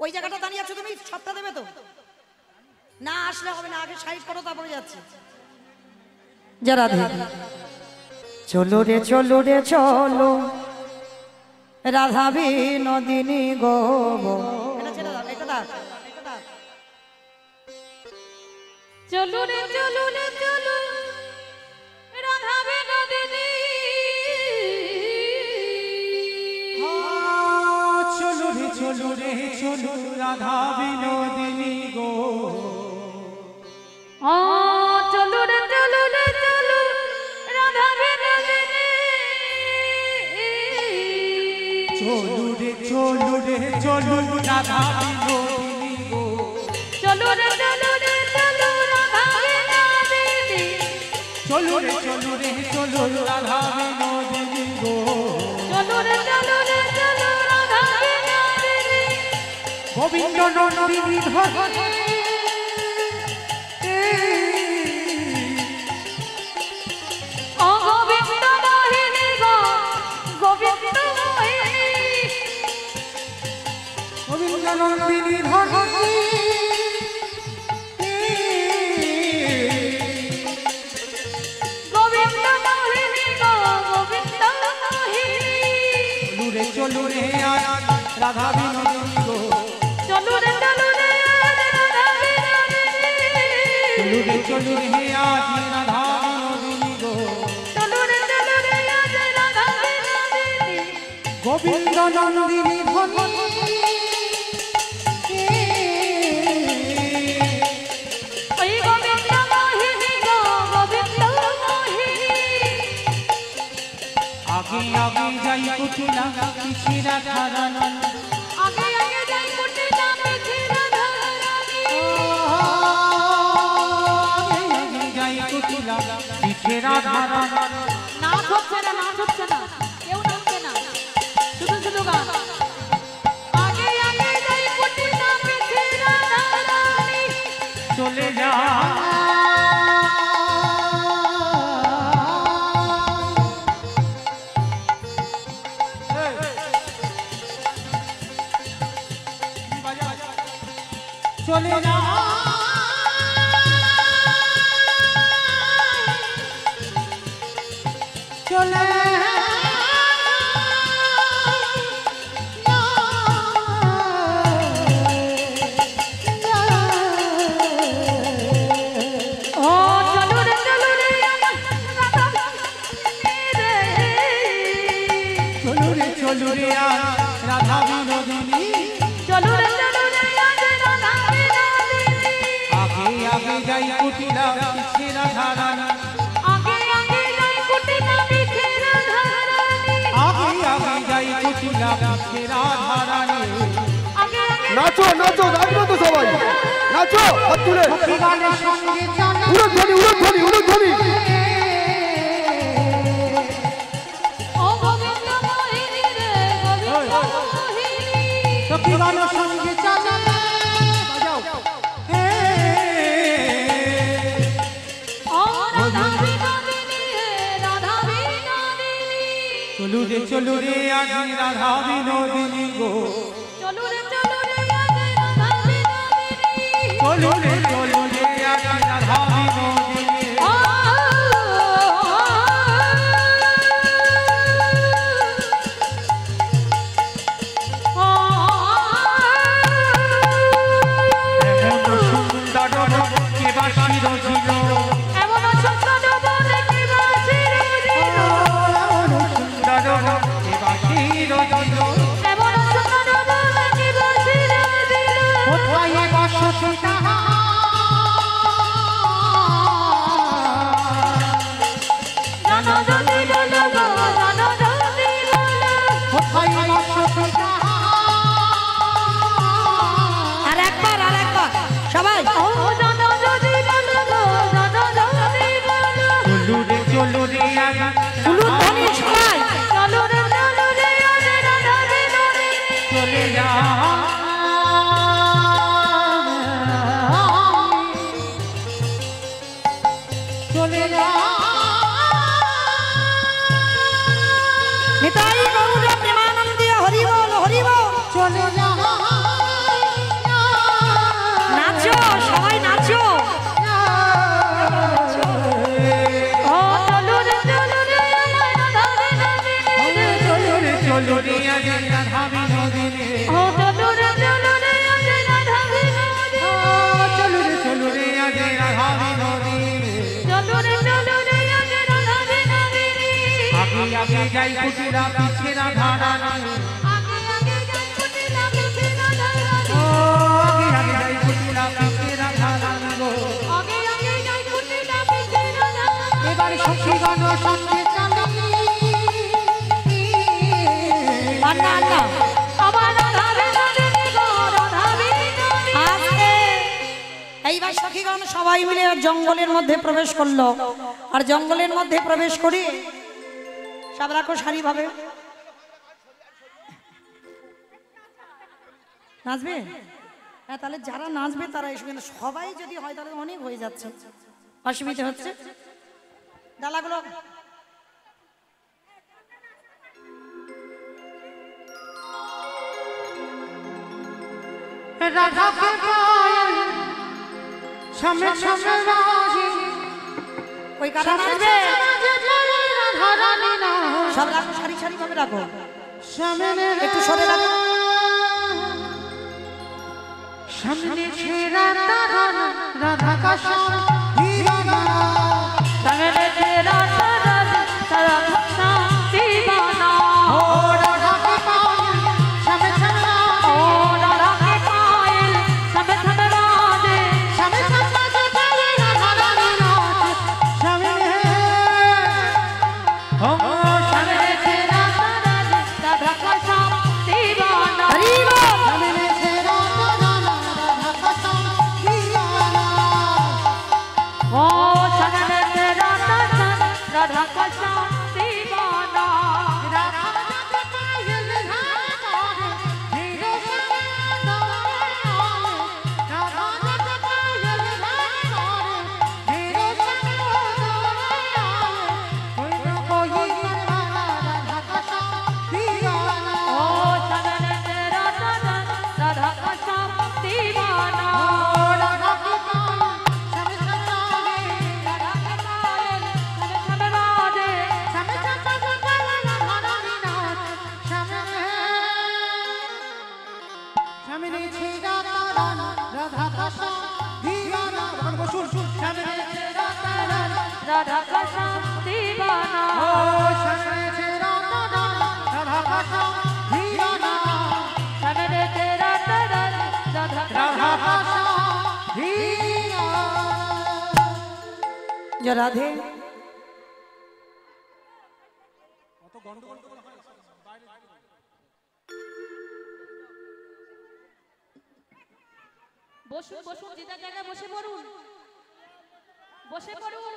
ওই জায়গাটা দাঁড়িয়ে আছো তুমি, সবটা দেবে তো? না আসলে হবে না, আগে সাইড করো তারপরে যাচ্ছে। যারা চলো রে চলো রে চলো রাধা বিনোদিনী গো। এটা ছেড়ে দাও, এটা দাও, এটা দাও। চলো রে চলো রে চলো রাধা বিনোদিনী, চলো রে চলো রে চলো রাধা বিনোদিনী গো। চলো রে চলো রে চলো রাধা বিনোদিনী, চলো রে চলো রে চলো রাধা বিনোদিনী গো। চলো রে চলো রে চলো রাধা বিনোদিনী, চলো রে চলো রে চলো রাধা বিনোদিনী গো। চলো রে চলো রে চলো রাধা বিনোদিনী, গোবিন্দ নন্দিনী ধরে ও গোবিন্দ মোহিনী গো, গোবিন্দ মোহিনী, গোবিন্দ নন্দিনী ধরে গোবিন্দ মোহিনী গো, গোবিন্দ মোহিনী, চলো রে চলো রে আজ রাধা বিনোদিনী গো। চলো রে চলো রে আজ রাধা বিনোদিনী, চলো রে চলো রে আজ রাধা বিনোদিনী গো। চলো রে চলো রে আজ রাধা বিনোদিনী, গোবিন্দ নন্দিনী ধরে ওই গোবিন্দ মোহিনী গো, গোবিন্দ মোহিনী, আগে আগে যাই কুটিলা পিছে রাধা রানী। আগে আগে যাই কুটিলা পিছে রাধা রানী, আগে আগে যাই কুটিলা পিছে রাধা রানী। নাচ হচ্ছে না, নাচ হচ্ছে না, কেউ নাচছে না, শুধু শুধু গান। আগে আগে যাই কুটিলা পিছে রাধা রানী, চলে যা চলে যা চলে ও চলো রে চলো রে আমার রাধা বিনোদিনী রে, চলো রে চলো রে আজ রাধা বিনোদিনী। চলো রে চলো রে আজ রাধা বিনোদিনী, আগে আগে যাই কুটিলা পিছে রাধা রানী। আগে আগে যাই কুটিলা পিছে রাধা রানী, আগে আগে যাই কুটিলা পিছে রাধা রানী। আগে আগে নাচো নাচো, নাচবো তো সবাই, নাচো হাত তুলে। গানের সঙ্গে জানা উড়োধ্বনি উড়োধ্বনি উড়োধ্বনি। ও গোবিন্দ মোহিনী রে, গোবিন্দ মোহিনী, সখী গানের সঙ্গে জানা বাজাও হে। ও রাধা বিনোদিনী রে, রাধা বিনোদিনী, চলু রে চলু রে আজ রাধা বিনোদিনী গো। চলো রে চলো রে আজ রাধা বিনোদিনী, চলু রে চলু রে আজ রাধা বিনোদিনী। ও আগে উলুধ্বনি সবাই চলো রে আজ রাধা বিনোদিনী চলে যা চলে যা নিতাই গৌর প্রেমানন্দে হরি বল হরি বল। চলে যা নাচো সবাই নাচো। ও চলো রে রাধা বিনোদিনী চলো রে আগে রাধা বিনোদিনী ও চলো রে আজ রাধা বিনোদিনী চলো রে আগে রাধা বিনোদিনী চলো রে আজ রাধা বিনোদিনী আগে আগে যাই কুটিরা পিছে রাধা রানী আগে আগে যাই কুটিলা পিছে রাধা রানী ও আগে আগে যাই কুটিরা পিছে রাধা রানী গো আগে আগে যাই কুটিলা পিছে রাধা রানী এবারে সখী গান সঙ্গে চালানি আন্না আন্না আমার রাধা বিনোদিনী গো রাধা বিনোদিনী আজকে এইবার সখীগণ সবাই মিলে জঙ্গলের মধ্যে প্রবেশ করলো। আর জঙ্গলের মধ্যে প্রবেশ করি সব রাখো সারি ভাবে। নাচবে? হ্যাঁ, তাহলে যারা নাচবে তারা এসে, কিন্তু সবাই যদি হয় তাহলে অনেক হয়ে যাচ্ছে, অসুবিধা হচ্ছে। ডালাগুলো রাধা কে পায় সামনে সামনে রাজি ওই কারা নাচবে রাধা রানী না সব রাখো সারি সারি ভাবে রাখো, সামনে একটু সরে রাখো। সামনে ছেড়া রাধা রাধা কাশা হীরা সামনে তেরা রাধা সারা ভক্তা দিবানা ও রাধা কে পায় সামনে সামনে ও রাধা কে পায়েল সবে সবে রাধে সামনে সামনে রাধা রানী না সামনে ও সামনে তেরা রাধা কাশা দিবানা হরি বল। সামনে ছেড়া রাধা কাশা হীরা ও সামনে তেরা রাধা কাশা দিবানা ও সামনে তেরা রাধা কাশা দিবানা রাধা কে পায়েল সবে সবে রাধে রাধা কাশা দিবানা সামনে তেরা রাধা কাশা যে রাধে বসুন বসুন যেটা জায়গায় বসে পড়ুন বসে পড়ুন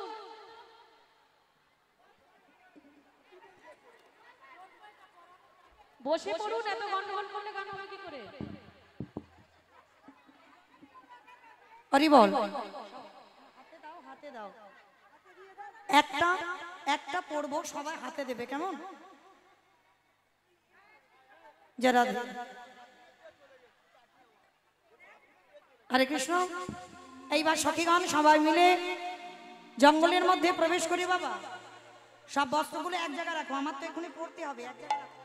বসে পড়ুন এত গন্ডগোল করলে গান হবে কি করে হরি বল। হাতে দাও, হাতে দাও। একটা একটা পড়বো, সবাই হাতে দেবে, কেমন? যে রাধে। হরে কৃষ্ণ। এইবার সখীগণ সবাই মিলে জঙ্গলের মধ্যে প্রবেশ করি। বাবা সব বস্ত্রগুলো এক জায়গায় রাখো, আমার তো এখনই পড়তে হবে। এক জায়গায় রাখো।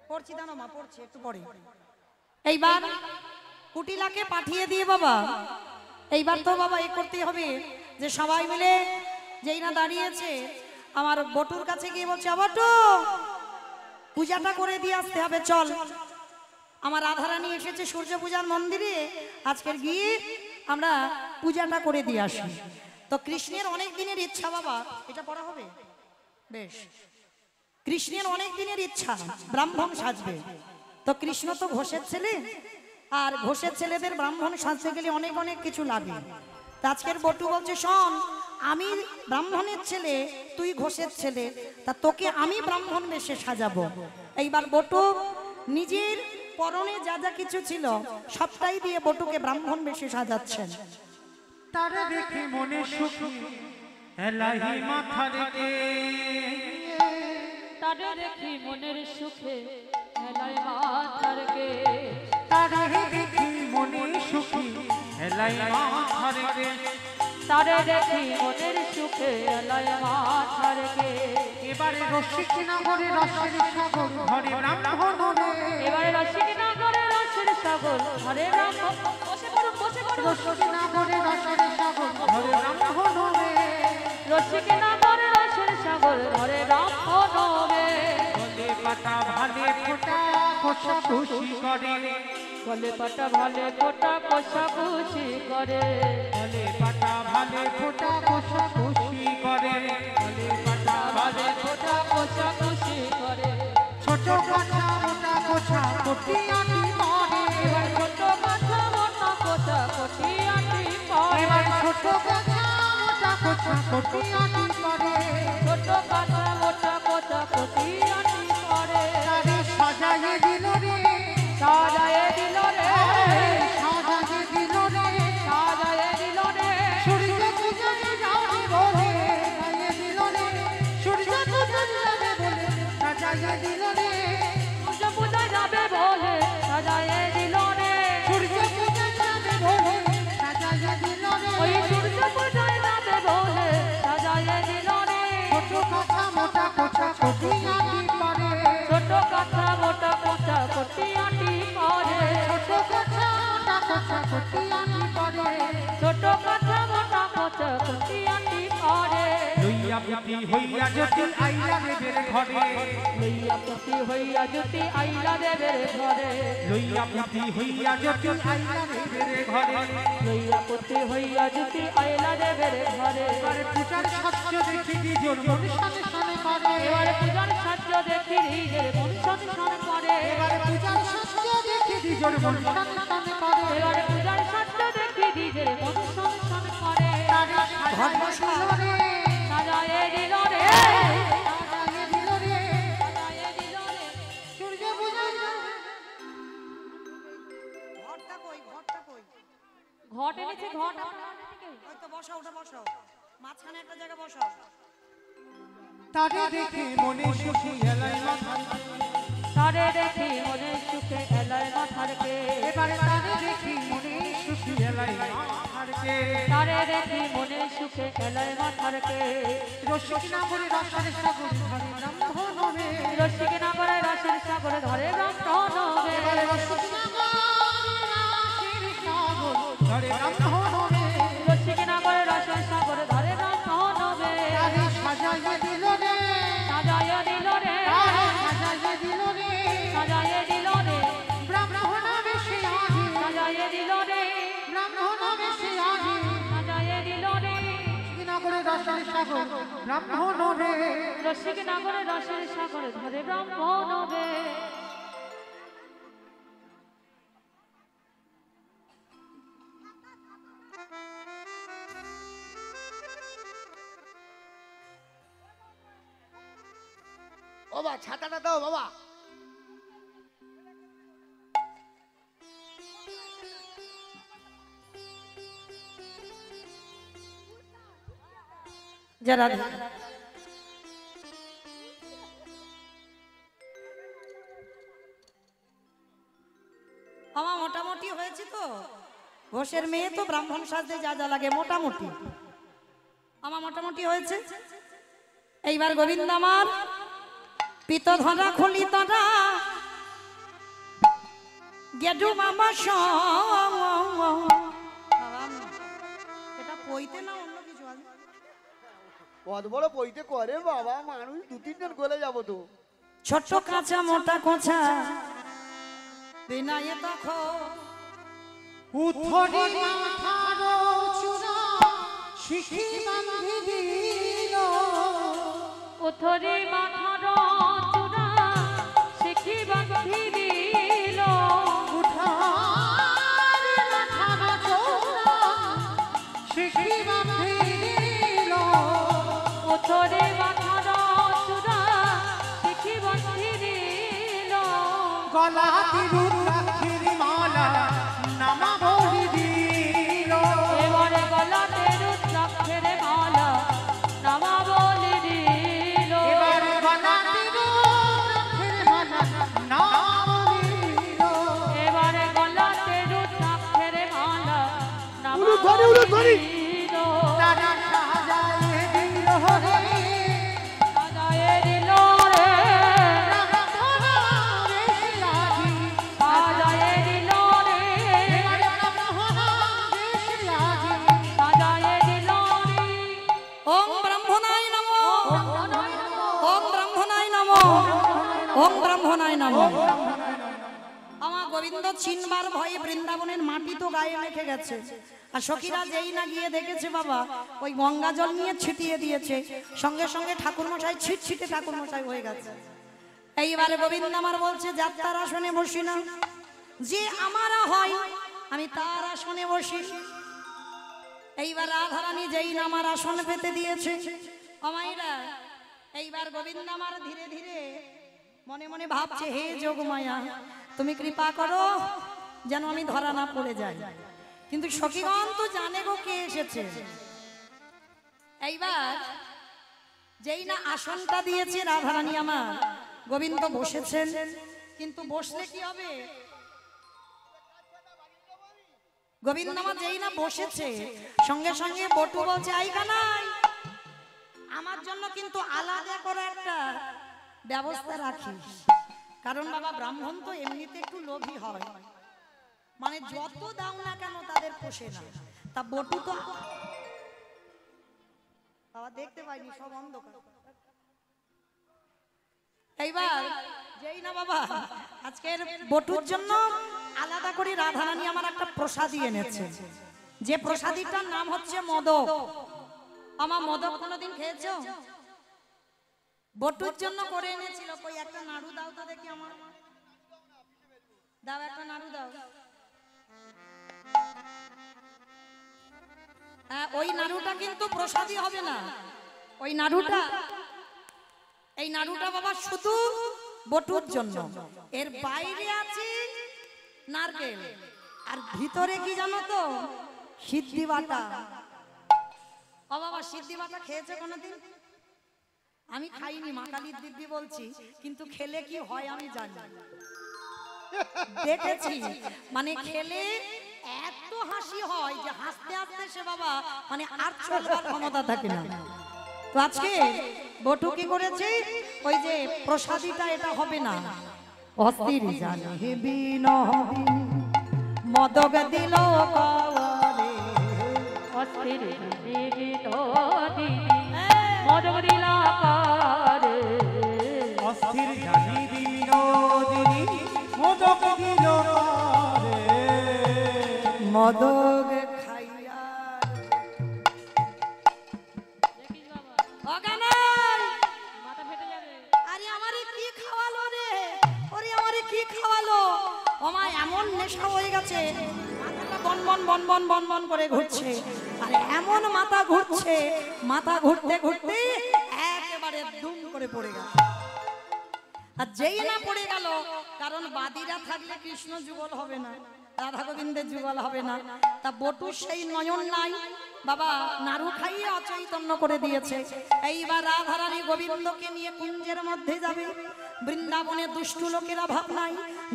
পড়ছি, দাঁড়ো মা, পড়ছি একটু পরে। এইবার কুটিলাকে পাঠিয়ে দিয়ে বাবা, এইবার তো বাবা এ করতে হবে যে সবাই মিলে যেই না দাঁড়িয়েছে আমার বটুর কাছে গিয়ে বলছে, বটু পূজাটা করে দিয়ে আসতে হবে, চল। আমার রাধারানী এসেছে সূর্য পূজার মন্দিরে, আজকের গিয়ে আমরা পূজাটা করে দিয়ে আসি। তো কৃষ্ণের অনেক দিনের ইচ্ছা বাবা, এটা পড়া হবে বেশ। কৃষ্ণের অনেক দিনের ইচ্ছা ব্রাহ্মণ সাজবে। তো কৃষ্ণ তো ঘোষের ছেলে, আর ঘোষের ছেলেদের ব্রাহ্মণ সাজতে গেলে অনেক অনেক কিছু লাগে। তা আজকের বটু বলছে শোন, আমি ব্রাহ্মণের ছেলে, তুই ঘোষের ছেলে, তা তোকে আমি ব্রাহ্মণ বেশে সাজাবো। এইবার বটু নিজের পরনে যা যা কিছু ছিল সবটাই দিয়ে বটুকে ব্রাহ্মণ বেশে সাজাচ্ছেন। তারা দেখে মনে সুখী এলাহি মাথা রেখে, তারে দেখি মনের সুখে হেলায় মাথা রেখে, তারা দেখি মনে সুখী এলাই মাথা রেখে, তারে দেখি মনের সুখে হেলায় মাথা রেখে। এবারে রসিক নগরে রসের সাগর ঘরে ব্রাহ্মণ রে, এবারে রসিক নগরে রসের সাগর ঘরে ব্রাহ্মণ, বসে পড়ুন বসে পড়ুন, রসিক নগরে রসের সাগর ঘরে ব্রাহ্মণ রে, রসিক নগরে রসের সাগর ঘরে ব্রাহ্মণ রে। গলে পাতা ভালে ফোটা খোসা খুশি করে, গলে পাটা ভালে ফোটা কষাকষি করে, গলে পাতা ভালে ফোটা খোসা খুশি করে, গলে পাতা ভালে ফোটা কষাকষি করে। ছোট কাঁচা মোটা কোছা কোটি আটি করে, এবার ছোট কাঁচা মোটা কষাকষি আটি করে, এবার ছোট কাঁচা মোটা কোছা কোটি আটি করে, ছোট কাঁচা মোটা কষাকষি আটি করে। তারে সাজায়ে দিল রে, সাজায়ে দিল রে, সাজায়ে দিল রে, সাজায়ে দিল রে, সূর্য পূজায় যাবে বলে সাজায়ে দিল রে, সূর্য পূজায় যাবে বলে সাজায়ে দিল রে, সূর্য পূজা যাবে বলে সাজায়ে দিল রে, সূর্য পূজায় যাবে বলে সাজায়ে দিল রে, ওই সূর্য পূজায় যাবে বলে সাজায়ে দিল রে। ছোট কাঁচা মোটা কোছা কোটি আটি করে, ছোট কাঁচা মোটা কষাকষি আটি করে, ছোট কাঁচা মোটা কোছা কোটি আটি করে, ছোট কাঁচা মোটা কষাকষি আটি করে। লইয়া পুতি হইয়া জটিল আইলা দেবের ঘরে, লইয়া পুতি হইয়া জ্যোতি আইলা দেবের ঘরে, লইয়া পুতি হইয়া জটিল আইলা দেবের ঘরে, লইয়া পুতি হইয়া জ্যোতি আইলা দেবের ঘরে। এবারে পূজার সহ্য দেখি দুজন মন শানে শানে করে, এবারে পূজার সাহায্য দেখি নিজের মন সন্ধান করে, এবারে পূজার সহ্য দেখি দুজন মন শানে শানে করে, এবারে পূজার সাহায্য দেখি নিজের মন সন্ধান করে। তারে সাজায়ে দিল রে, সাজায়ে দিল রে, সাজায়ে দিল রে, সাজায়ে দিল রে। সূর্য পূজায় ঘরটা কই, ঘরটা কই? ঘট এনেছে ঘট আপনার থেকে। ওই তো বসাও, ওটা বসাও, মাঝখানে একটা জায়গা বসাও। তারে দেখে মনে সুখী এলাই মাথা, তারে দেখি মনে সুখে এলায় মাথা রেখে, এবারে তারে দেখি মনে সুখী এলাই মাথা রেখে, তারে দেখি মনে সুখে এলায় মাথা রেখে। রসিক নগরে রসের সাগর ঘরে ব্রাহ্মণ রে, রসিক নগরে রসের সাগরে ধরে ব্রাহ্মণ রে, এবারে রসিক নগরে রসের সাগর ঘরে ব্রাহ্মণ রে, রসিক নগরে রসের সাগরে ধরে ব্রাহ্মণ রে। তারে সাজায়ে দিল রে, সাজায়ে দিল রে, তারে সাজায়ে দিল রে, সাজায়ে দিল রে, ব্রাহ্মণ বেশে আজি, সাজায়ে দিল রে, ব্রাহ্মণ বেশে আজি, সাজায়ে দিল রে। রসিক নগরে রসের সাগর ব্রাহ্মণ রে, রসিক নগরে রসের সাগরে ধরে ব্রাহ্মণ রে। বাবা ছাতাটা দাও বাবা। যারা আমার মোটামুটি হয়েছে তো, ঘোষের মেয়ে তো ব্রাহ্মণ সাজতে যা যা লাগে মোটামুটি আমার মোটামুটি হয়েছে। এইবার গোবিন্দ আমার পিত ধরা খুলি তরা গেডু মামা এটা পইতে না অন্য কিছু আছে? কত বড় পইতে করে বাবা, মানুষ দু তিনজন গলে যাবো তো। ছোট কাঁচা মোটা কোঁচা বিনায়ে তখন উথরি মাথার চূড়া শিখি বাঁধি দিল, উথরি মাথার চূড়া শিখি বাঁধি দিল, উঠারি মাথার চূড়া শিখি গলাতে রুদ্রাক্ষের মালা নামা বলি দিল এবারে গলাতে রুদ্রাক্ষের মালা নামা বলি দিল এবার গলাতে রুদ্রাক্ষের মালা নামা বলি দিল এবারে গলাতে রুদ্রাক্ষের মালা নামা উলু ধরি, উলু ধরি। বলি দিল তারা সাজায়ে দিল রে সাজায়ে দিল রে সাজায়ে দিল রে সাজায়ে দিল রে ওম ব্রহ্মণায় নমো ওম ব্রহ্মণায় নমো ওম ব্রহ্মণায় নমো। আমার গোবিন্দ চিনবার ভয়ে বৃন্দাবনের মাটি তো গায়ে মেখে গেছে, আর সখীরা যেই না গিয়ে দেখেছে বাবা ওই গঙ্গা জল নিয়ে ছিটিয়ে দিয়েছে, সঙ্গে সঙ্গে ঠাকুরমশাই ছিটছিটে ঠাকুরমশাই হয়ে গেছে। এইবারে গোবিন্দ আমার বলছে যাত্রার আসনে বসি না, যে আমারা হয় আমি তার আসনে বসি। এইবার রাধারানী যেই না আমার আসন পেতে দিয়েছে অমাইরা, এইবার গোবিন্দ আমার ধীরে ধীরে মনে মনে ভাবছে হে যোগমায়া তুমি কৃপা করো যেন আমি ধরা না পড়ে যাই। কিন্তু সখীগণ তো জানে গো কে এসেছে। এইবার যেই না আসনটা দিয়েছে রাধারানী আমার, গোবিন্দ বসেছেন, কিন্তু বসলে কি হবে? গোবিন্দ আমার যেই না বসেছে সঙ্গে সঙ্গে বটু বলছে আই কানাই আমার জন্য কিন্তু আলাদা করে একটা ব্যবস্থা রাখিস, কারণ বাবা ব্রাহ্মণ তো এমনিতে একটু লোভী হয়, মানে যত দাও না কেন তাদের পোষে না। তা বটু তো বাবা দেখতে পাইনি, সব অন্ধকার। এইবার যেই না বাবা আজকের বটুর জন্য আলাদা করে রাধারানী আমার একটা প্রসাদী এনেছে, যে প্রসাদীটার নাম হচ্ছে মোদক। আমার মোদক কোনোদিন খেয়েছো? বটুর জন্য করে এনেছিল। কই একটা নাড়ু দাও তো দেখি, আমার দাও একটা নাড়ু দাও। হ্যাঁ ওই নাড়ুটা কিন্তু প্রসাদী হবে না, ওই নাড়ুটা এই নাড়ুটা বাবা শুধু বটুর জন্য। এর বাইরে আছে নারকেল, আর ভিতরে কি জানো তো? সিদ্ধি বাটা। ও বাবা সিদ্ধি বাটা খেয়েছে কোনোদিন? আমি খাইনি, মা কালীর দিব্যি বলছি, কিন্তু খেলে কি হয় আমি জানি, দেখেছি। মানে খেলে এত হাসি হয় যে হাসতে হাসতে সে বাবা মানে আর চলবার ক্ষমতা থাকে না। তো আজকে বটু কি করেছে, ওই যে প্রসাদীটা এটা হবে না, অস্থির জানে হেবি নহবি মদক দিল কাওয়ারে অস্থির দিল মদক দিলা কারে অস্থির জানি বিনোদিনী মোদক দিল রে মদক খাইয়া দেখিস বাবা অগানাই মাথা ফেটে যাবে। আরে আমারে কি খাওয়ালো রে, ওরে আমারে কি খাওয়ালো? ওমা এমন নেশা হয়ে গেছে, মাথাটা বনবন বনবন বনবন করে ঘুরছে, আর এমন মাথা ঘুরছে, মাথা ঘুরতে ঘুরতে একেবারে দুম করে পড়ে গেল। আর যেই না পড়ে গেল, কারণ বাদীরা থাকলে কৃষ্ণ যুগল হবে না, রাধা গোবিন্দের যুগল হবে না। তা বটু সেই নয়ন নাই বাবা, নাড়ু খাইয়ে অচৈতন্য করে দিয়েছে। এইবার রাধারানী গোবিন্দকে নিয়ে কুঞ্জের মধ্যে যাবে। বৃন্দাবনে দুষ্টু লোকেরা ভাব নাই,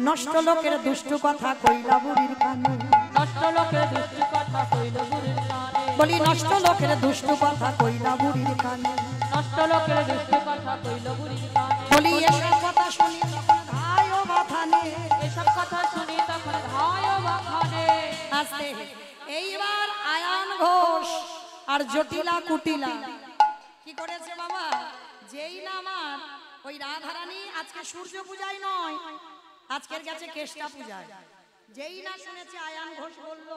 নষ্ট লোকের দুষ্টু কথা কইলা বুড়ির কানে। নষ্ট লোকের দুষ্টু কথা কইল বুড়ির কানে বলি নষ্ট লোকের দুষ্টু কথা কইলা বুড়ির কানে। নষ্ট লোকের দুষ্টু কথা কইল বুড়ির কানে বলি এসব কথা শুনি তখন ধায় ও বাথানে। এসব কথা শুনি তখন ধায় বাখানে আস্তে এইবার আয়ান ঘোষ আর জটিলা কুটিলা কি করেছে বাবা, যেই না আমার ওই রাধারানী আজকে সূর্য পূজায় নয়, আজকের গেছে কেষ্টা পূজায়। যেই না শুনেছে আয়ান ঘোষ বলল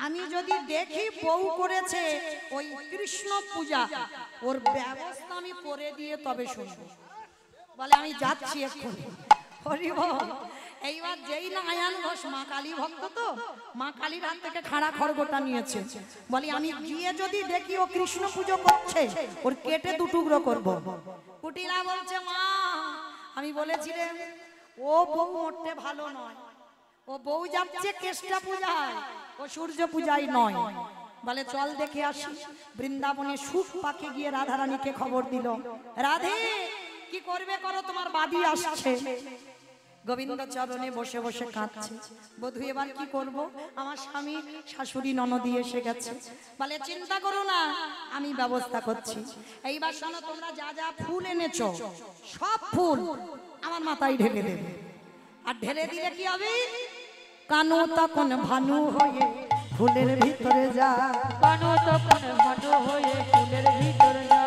আমি যদি দেখি বউ করেছে ওই কৃষ্ণ পূজা, ওর ব্যবস্থা আমি করে দিয়ে তবে শুনবো। বলে আমি যাচ্ছি এক্ষুনি। হরি বল। এইবার যেই না আয়ান ঘোষ মা কালী ভক্ত, তো মা কালীর হাত থেকে খাড়া খড়গোটা নিয়েছে। বলি আমি গিয়ে যদি দেখি ও কৃষ্ণ পুজো করছে, ওর কেটে দুটুকরো করব। কুটিলা বলছে মা আমি বলেছিলাম ও বউ মোটে ভালো নয়, ও বউ যাচ্ছে কেষ্টা পূজায়, ও সূর্য পূজায় নয়। বলে চল দেখে আসি। বৃন্দাবনে সুখ পাকে গিয়ে রাধারানীকে খবর দিল, রাধে কি করবে করো, তোমার বাদী আসছে। গোবিন্দ চরণে বসে বসে কাঁদছে। বধূ এবার কি করব, আমার স্বামী শাশুড়ি ননদি এসে গেছে। বলে চিন্তা করো না, আমি ব্যবস্থা করছি। এইবার শোনো, তোমরা যা যা ফুল এনেছো সব ফুল আমার মাথায় ঢেলে দেবে। আর ঢেলে দিলে কি হবে, কানু তখন ভানু হয়ে ফুলের ভিতরে যা, কানু তখন ভানু হয়ে ফুলের ভিতরে যা,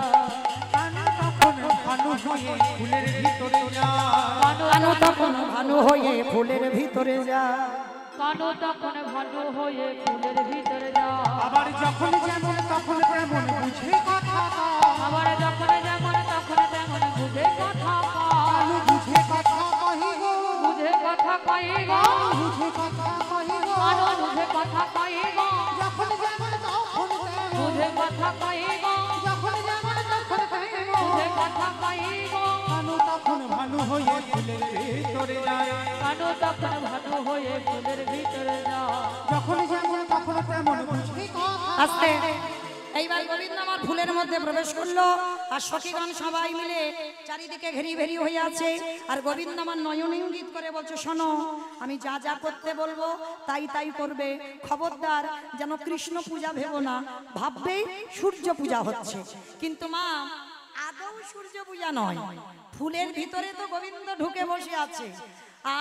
ভানু হয়ে ফুলের ভিতরে যা, কানু তখন ভানু হয়ে ফুলের ভিতরে যা, কানু তখন ভানু হয়ে ফুলের ভিতরে যা। আবার যখন যেমন তখন তেমন বুঝে কথা কও, আবার যখন যেমন তখন তেমন বুঝে কথা কানু কয়, বুঝে কথা কহিব, বুঝে কথা কইব, বুঝে কথা কহিব, কানু বুঝে কথা কইব, যখন যেমন তখন তেমন, বুঝে কথা কইব, যখন যেমন তখন তেমন, বুঝে কথা কইব, কানু তখন ভানু হয়ে ফুলের ভিতরে যায়, কানু তখন ভানু হয়ে ফুলের ভিতরে যা। যখন যেমন তখন তেমন বুঝে কথা। আস্তে এইবার গোবিন্দ আমার ফুলের মধ্যে প্রবেশ করলো, আর সখীগণ সবাই মিলে চারিদিকে ঘেরি ভেরি হয়ে আছে। আর গোবিন্দ আমার নয়ন ইঙ্গিত করে বলছে, শোনো আমি যা যা করতে বলবো তাই তাই করবে, খবরদার যেন কৃষ্ণ পূজা ভেবো না, ভাববে সূর্য পূজা হচ্ছে। কিন্তু মা আদৌ সূর্য পূজা নয়, ফুলের ভিতরে তো গোবিন্দ ঢুকে বসে আছে।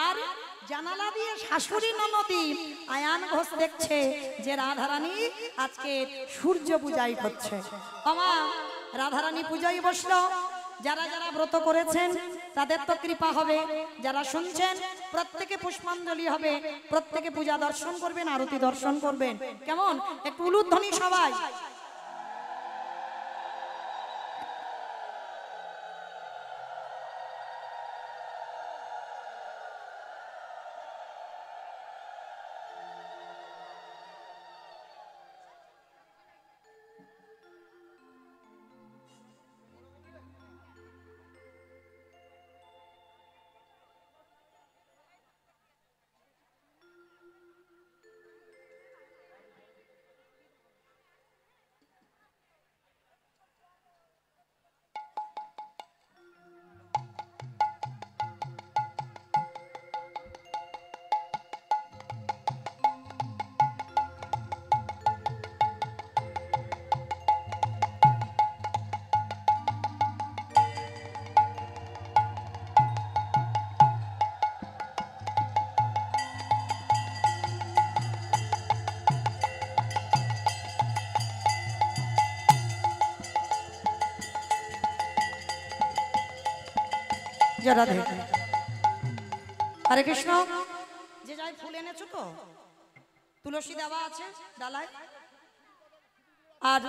আর জানালা দিয়ে শাশুড়ি ননদি আয়ান ঘোষ দেখছে যে রাধারানী আজকে সূর্য পূজাই করছে। আমা রাধারানী পূজায় বসলো। যারা যারা ব্রত করেছেন তাদের তো কৃপা হবে, যারা শুনছেন প্রত্যেকে পুষ্পাঞ্জলি হবে, প্রত্যেকে পূজা দর্শন করবেন, আরতি দর্শন করবেন। কেমন, একটু উলুধ্বনি সবাই। রাধে হরে কৃষ্ণ। যে যাই ফুল এনেছো তো, তুলসী দেওয়া আছে ডালায়, আর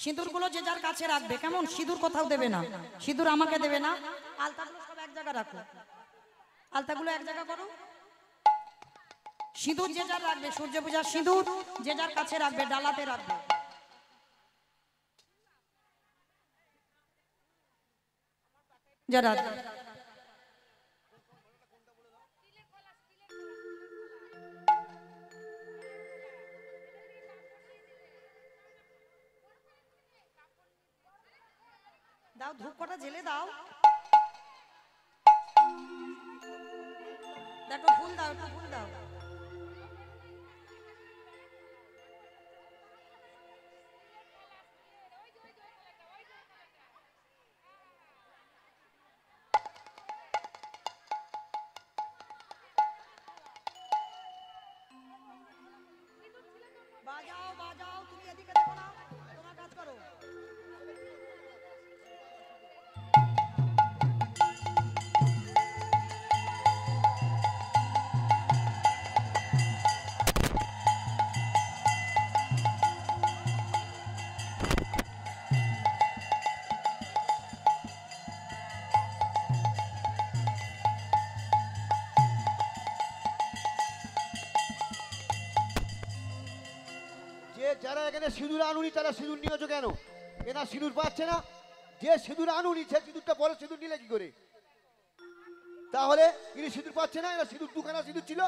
সিঁদুর গুলো যে যার কাছে রাখবে। কেমন, সিঁদুর কোথাও দেবে না, সিঁদুর আমাকে দেবে না। আলতাগুলো সব এক জায়গায় রাখো, আলতাগুলো এক জায়গা করো। সিঁদুর যে যার রাখবে, সূর্য পূজার সিঁদুর যে যার কাছে রাখবে, ডালাতে রাখবে। যারা দাও, ধূপ কটা জেলে দাও, দেখো ফুল দাও, একটু ফুল দাও। বাজাও বাজাও, তুমি এদিকে দেখো না, তোমার কাজ করো। যারা এখানে সিঁদুর আনুনি তারা সিঁদুর নিয়েছো কেন? এনা সিঁদুর পাচ্ছে না। যে সিঁদুর আনুনি সে সিঁদুরটা পরে সিঁদুর নিলে কি করে? তাহলে ইনি সিঁদুর পাচ্ছে না, এরা সিঁদুর দুখানা সিঁদুর ছিল।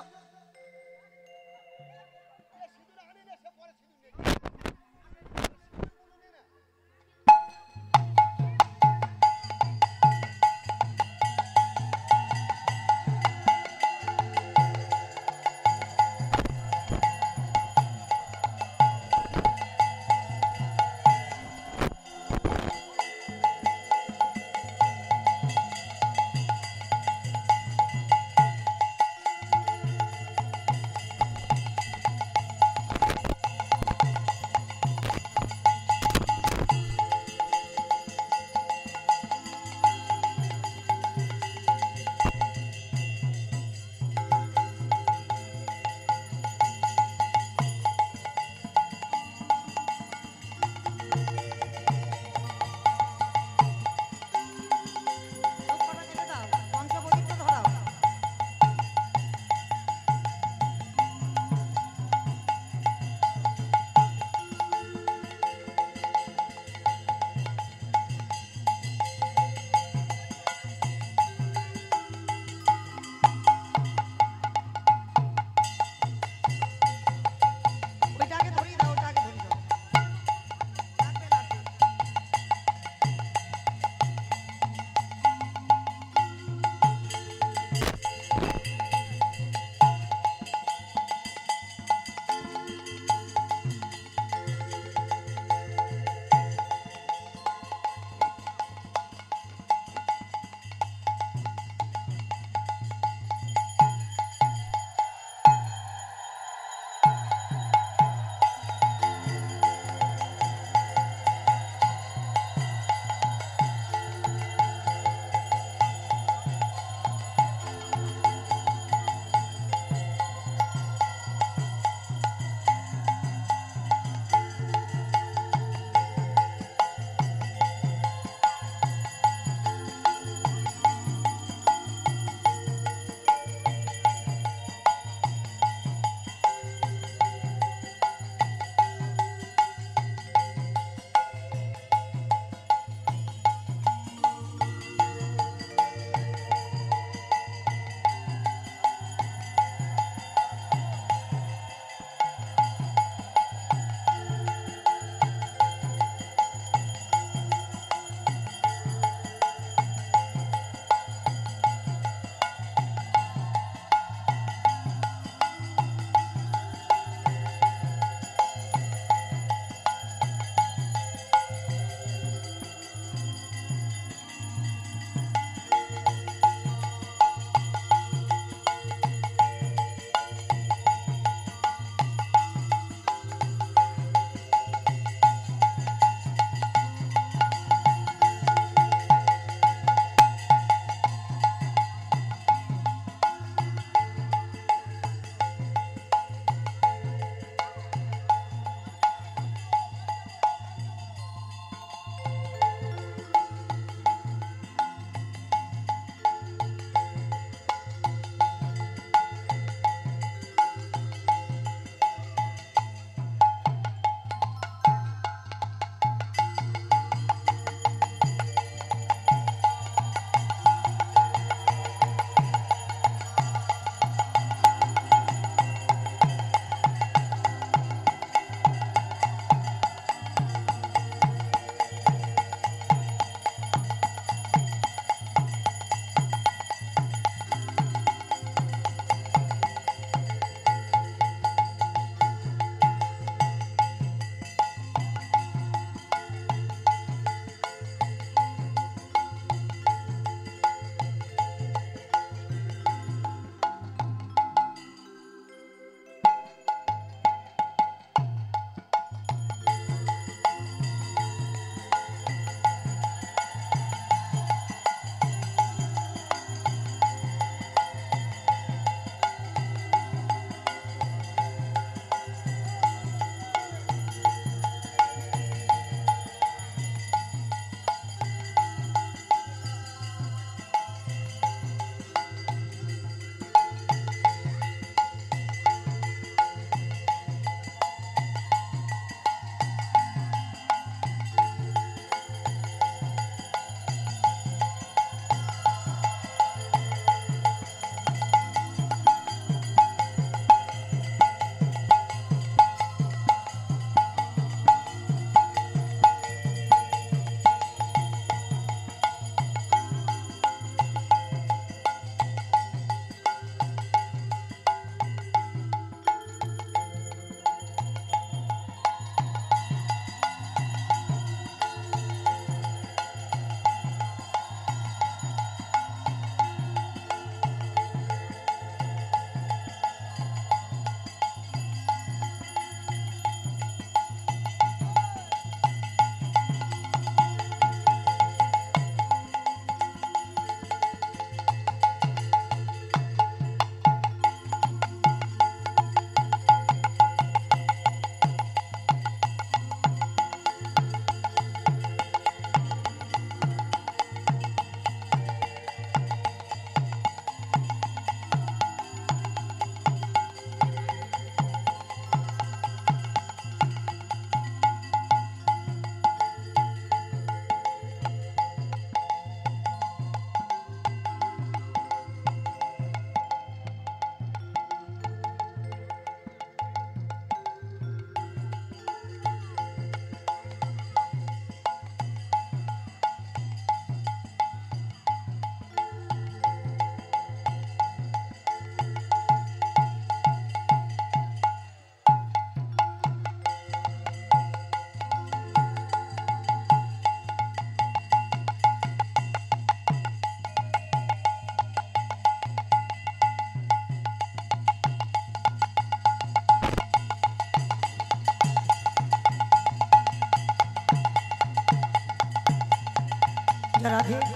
রাধে রাধে।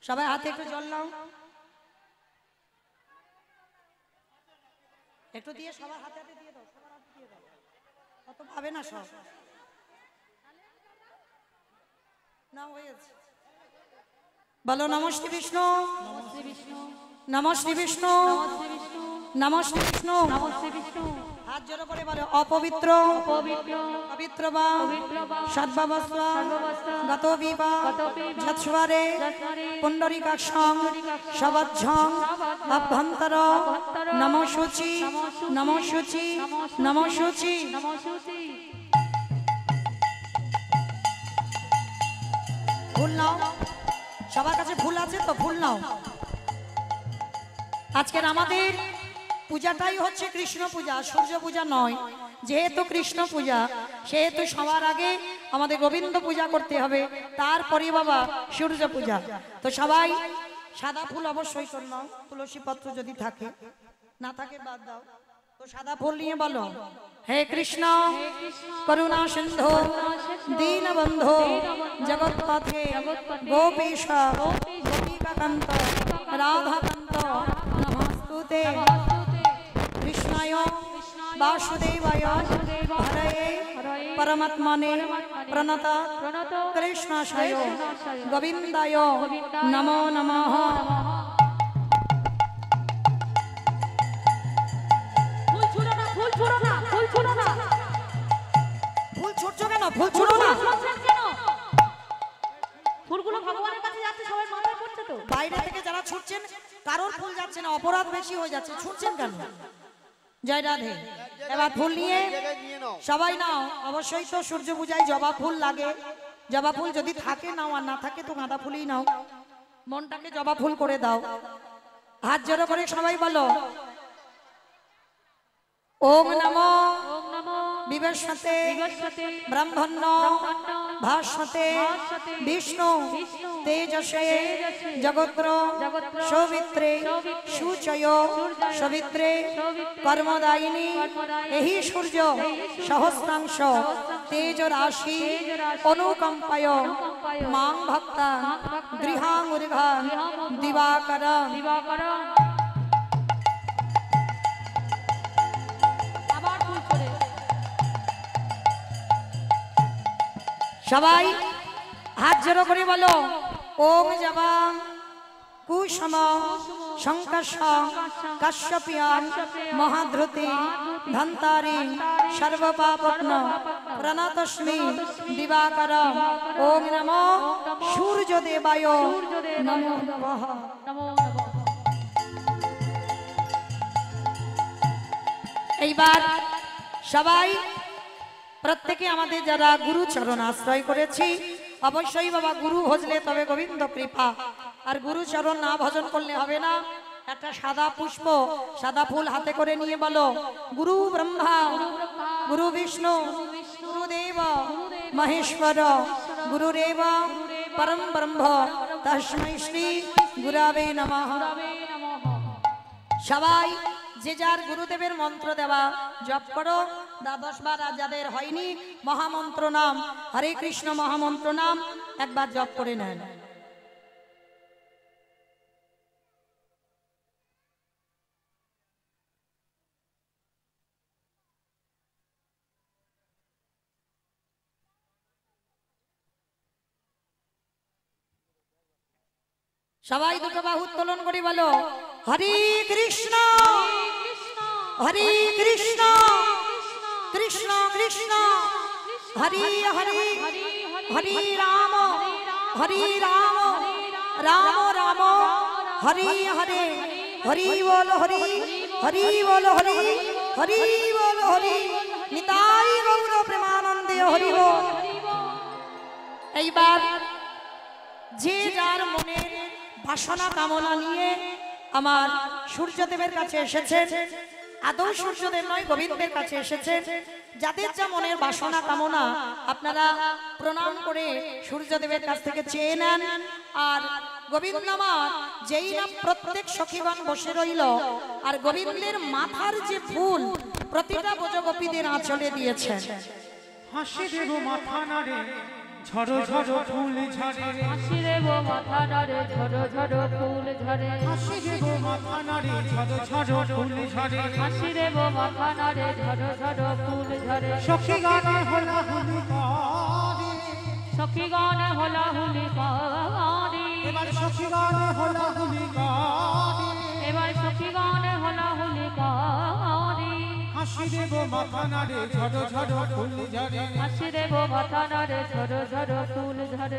সবাই হাতে একটু জল নাও, একটু দিয়ে সবার হাতে হাতে দিয়ে দাও, সবার হাতে দিয়ে দাও, কত পাবে না সব না হয়েছে। বলো নমঃ শ্রী বিষ্ণু, নমঃ শ্রী বিষ্ণু, নমঃ শ্রী বিষ্ণু। হাত জোড়ো করে বলো অপবিত্র পবিত্র বা সদ্ভাবস্বা গত বিবা যৎস্বরে পুণ্ডরিকাক্ষং সবজ্ঝং অভ্যন্তর নমঃ শুচি নমঃ শুচি নমঃ শুচি। ফুল নাও, সবার কাছে ফুল আছে তো ফুল নাও। আজকের আমাদের পূজাটাই হচ্ছে কৃষ্ণ পূজা, সূর্য পূজা নয়। যেহেতু কৃষ্ণ পূজা সেহেতু সবার আগে আমাদের গোবিন্দ পূজা করতে হবে, তারপরে বাবা সূর্য পূজা। তো সবাই সাদা ফুল অবশ্যই করে নাও, তুলসী পত্র যদি থাকে, না থাকে বাদ দাও। তো সাদা ফুল নিয়ে বলো হে কৃষ্ণ করুণা সিন্ধু দীনবন্ধু জগৎপথে গোপীশ গোপিকাকান্ত রাধাকান্ত নমস্তুতে। কৃষ্ণায় বাসুদেবায় হরয়ে পরমাত্মনে প্রণত কৃষ্ণাশয় গোবিন্দায় নমো নমঃ। ফুল ছুটছো কেন? ফুল ছুড়ো না। ফুলগুলো ভগবানের কাছে যাচ্ছে, সবাই মাথায় পড়ছে তো। বাইরে থেকে যারা ছুটছেন কারোর ফুল যাচ্ছে না, অপরাধ বেশি হয়ে যাচ্ছে, ছুটছেন কেন? জয় রাধে। এবার ফুল নিয়ে সবাই নাও। অবশ্যই তো সূর্য পূজায় জবা ফুল লাগে, জবা ফুল যদি থাকে নাও, আর না থাকে তো গাঁদা ফুলই নাও। মনটাকে জবা ফুল করে দাও। হাত জোড়ো করে সবাই বলো ওম নমো বিবস্বতে ব্রহ্মণ্য ভাস্বতে বিষ্ণু তেজসে জগত্র সৌমিত্রে সুচয় সবিত্রে কর্মদায়িনী। এই সূর্য সহস্রাংশ তেজ রাশি অনুকম্পায় মাং ভক্তা গৃহাঙ্গুর্ঘা দিবাকর। সবাই হাত জোড়ো করে বলো ওম জবা কুসুম শঙ্কর্ষ কাশ্যপিয়ান মহাধৃতি ধন্তারি সর্বপাপগ্ন প্রণতস্মি দিবাকর। ওম নমো সূর্যদেবায় নমো নমঃ। এইবার সবাই প্রত্যেকে আমাদের যারা গুরু চরণ আশ্রয় করেছি, অবশ্যই বাবা গুরু ভজলে তবে গোবিন্দ কৃপা, আর গুরু চরণ না ভজন করলে হবে না। একটা সাদা পুষ্প সাদা ফুল হাতে করে নিয়ে বলো গুরু ব্রহ্মা গুরু বিষ্ণু গুরুদেব মহেশ্বর গুরুরেব পরম ব্রহ্ম তস্मै শ্রী গুরবে নমঃ। সবাই যে যার গুরুদেবের মন্ত্র দেওয়া জপ করো। 10 বার যাদের হয়নি মহামন্ত্র নাম হরে কৃষ্ণ মহামন্ত্র নাম একবার জপ করে নেন। সবাই দুটো বাহু উত্তোলন করে বলো হরে কৃষ্ণ হরে কৃষ্ণ কৃষ্ণ কৃষ্ণ হরে হরে হরে রাম রাম রাম হরে হরে হরি বল হরি হরি বল হরি হরি বল হরি নিতাই গৌর প্রেমানন্দে হরি বল। এইবার যে যার মনের বাসনা কামনা নিয়ে আমার সূর্যদেবের কাছে এসেছেন, আদৌ সূর্যদেব নয় গোবিন্দের কাছে এসেছেন, যাদের যা মনের বাসনা কামনা আপনারা প্রণাম করে সূর্যদেবের কাছ থেকে চেয়ে নেন। আর গোবিন্দ নামার যেই না প্রত্যেক সখীগণ বসে রইল, আর গোবিন্দের মাথার যে ফুল প্রতিটা ব্রজগোপীদের আঁচলে দিয়েছেন। হাসি দেব মাথা নাড়ে ঝড়ো ঝড়ো ফুল ঝরে হাসি দেব মাথা নাড়ে ঝড়ো ঝড়ো ফুল ঝরে হাসি দেব মাথা নাড়ে ঝড়ো ঝড়ো ফুল ঝরে হাসি দেব মাথা নাড়ে ঝড়ো ঝড়ো ফুল ঝরে সখী গানে হলা হুলি করে সখী গানে হলা হুলি করে এবার সখী গানে হলা হুলি করে এবার সখী গানে হলা হুলি করে হাসি দেব মাথা নাড়ে ঝড়ো ঝড়ো ফুল ঝরে হাসি দেব মাথা নাড়ে ঝড়ো ঝড়ো ফুল ঝরে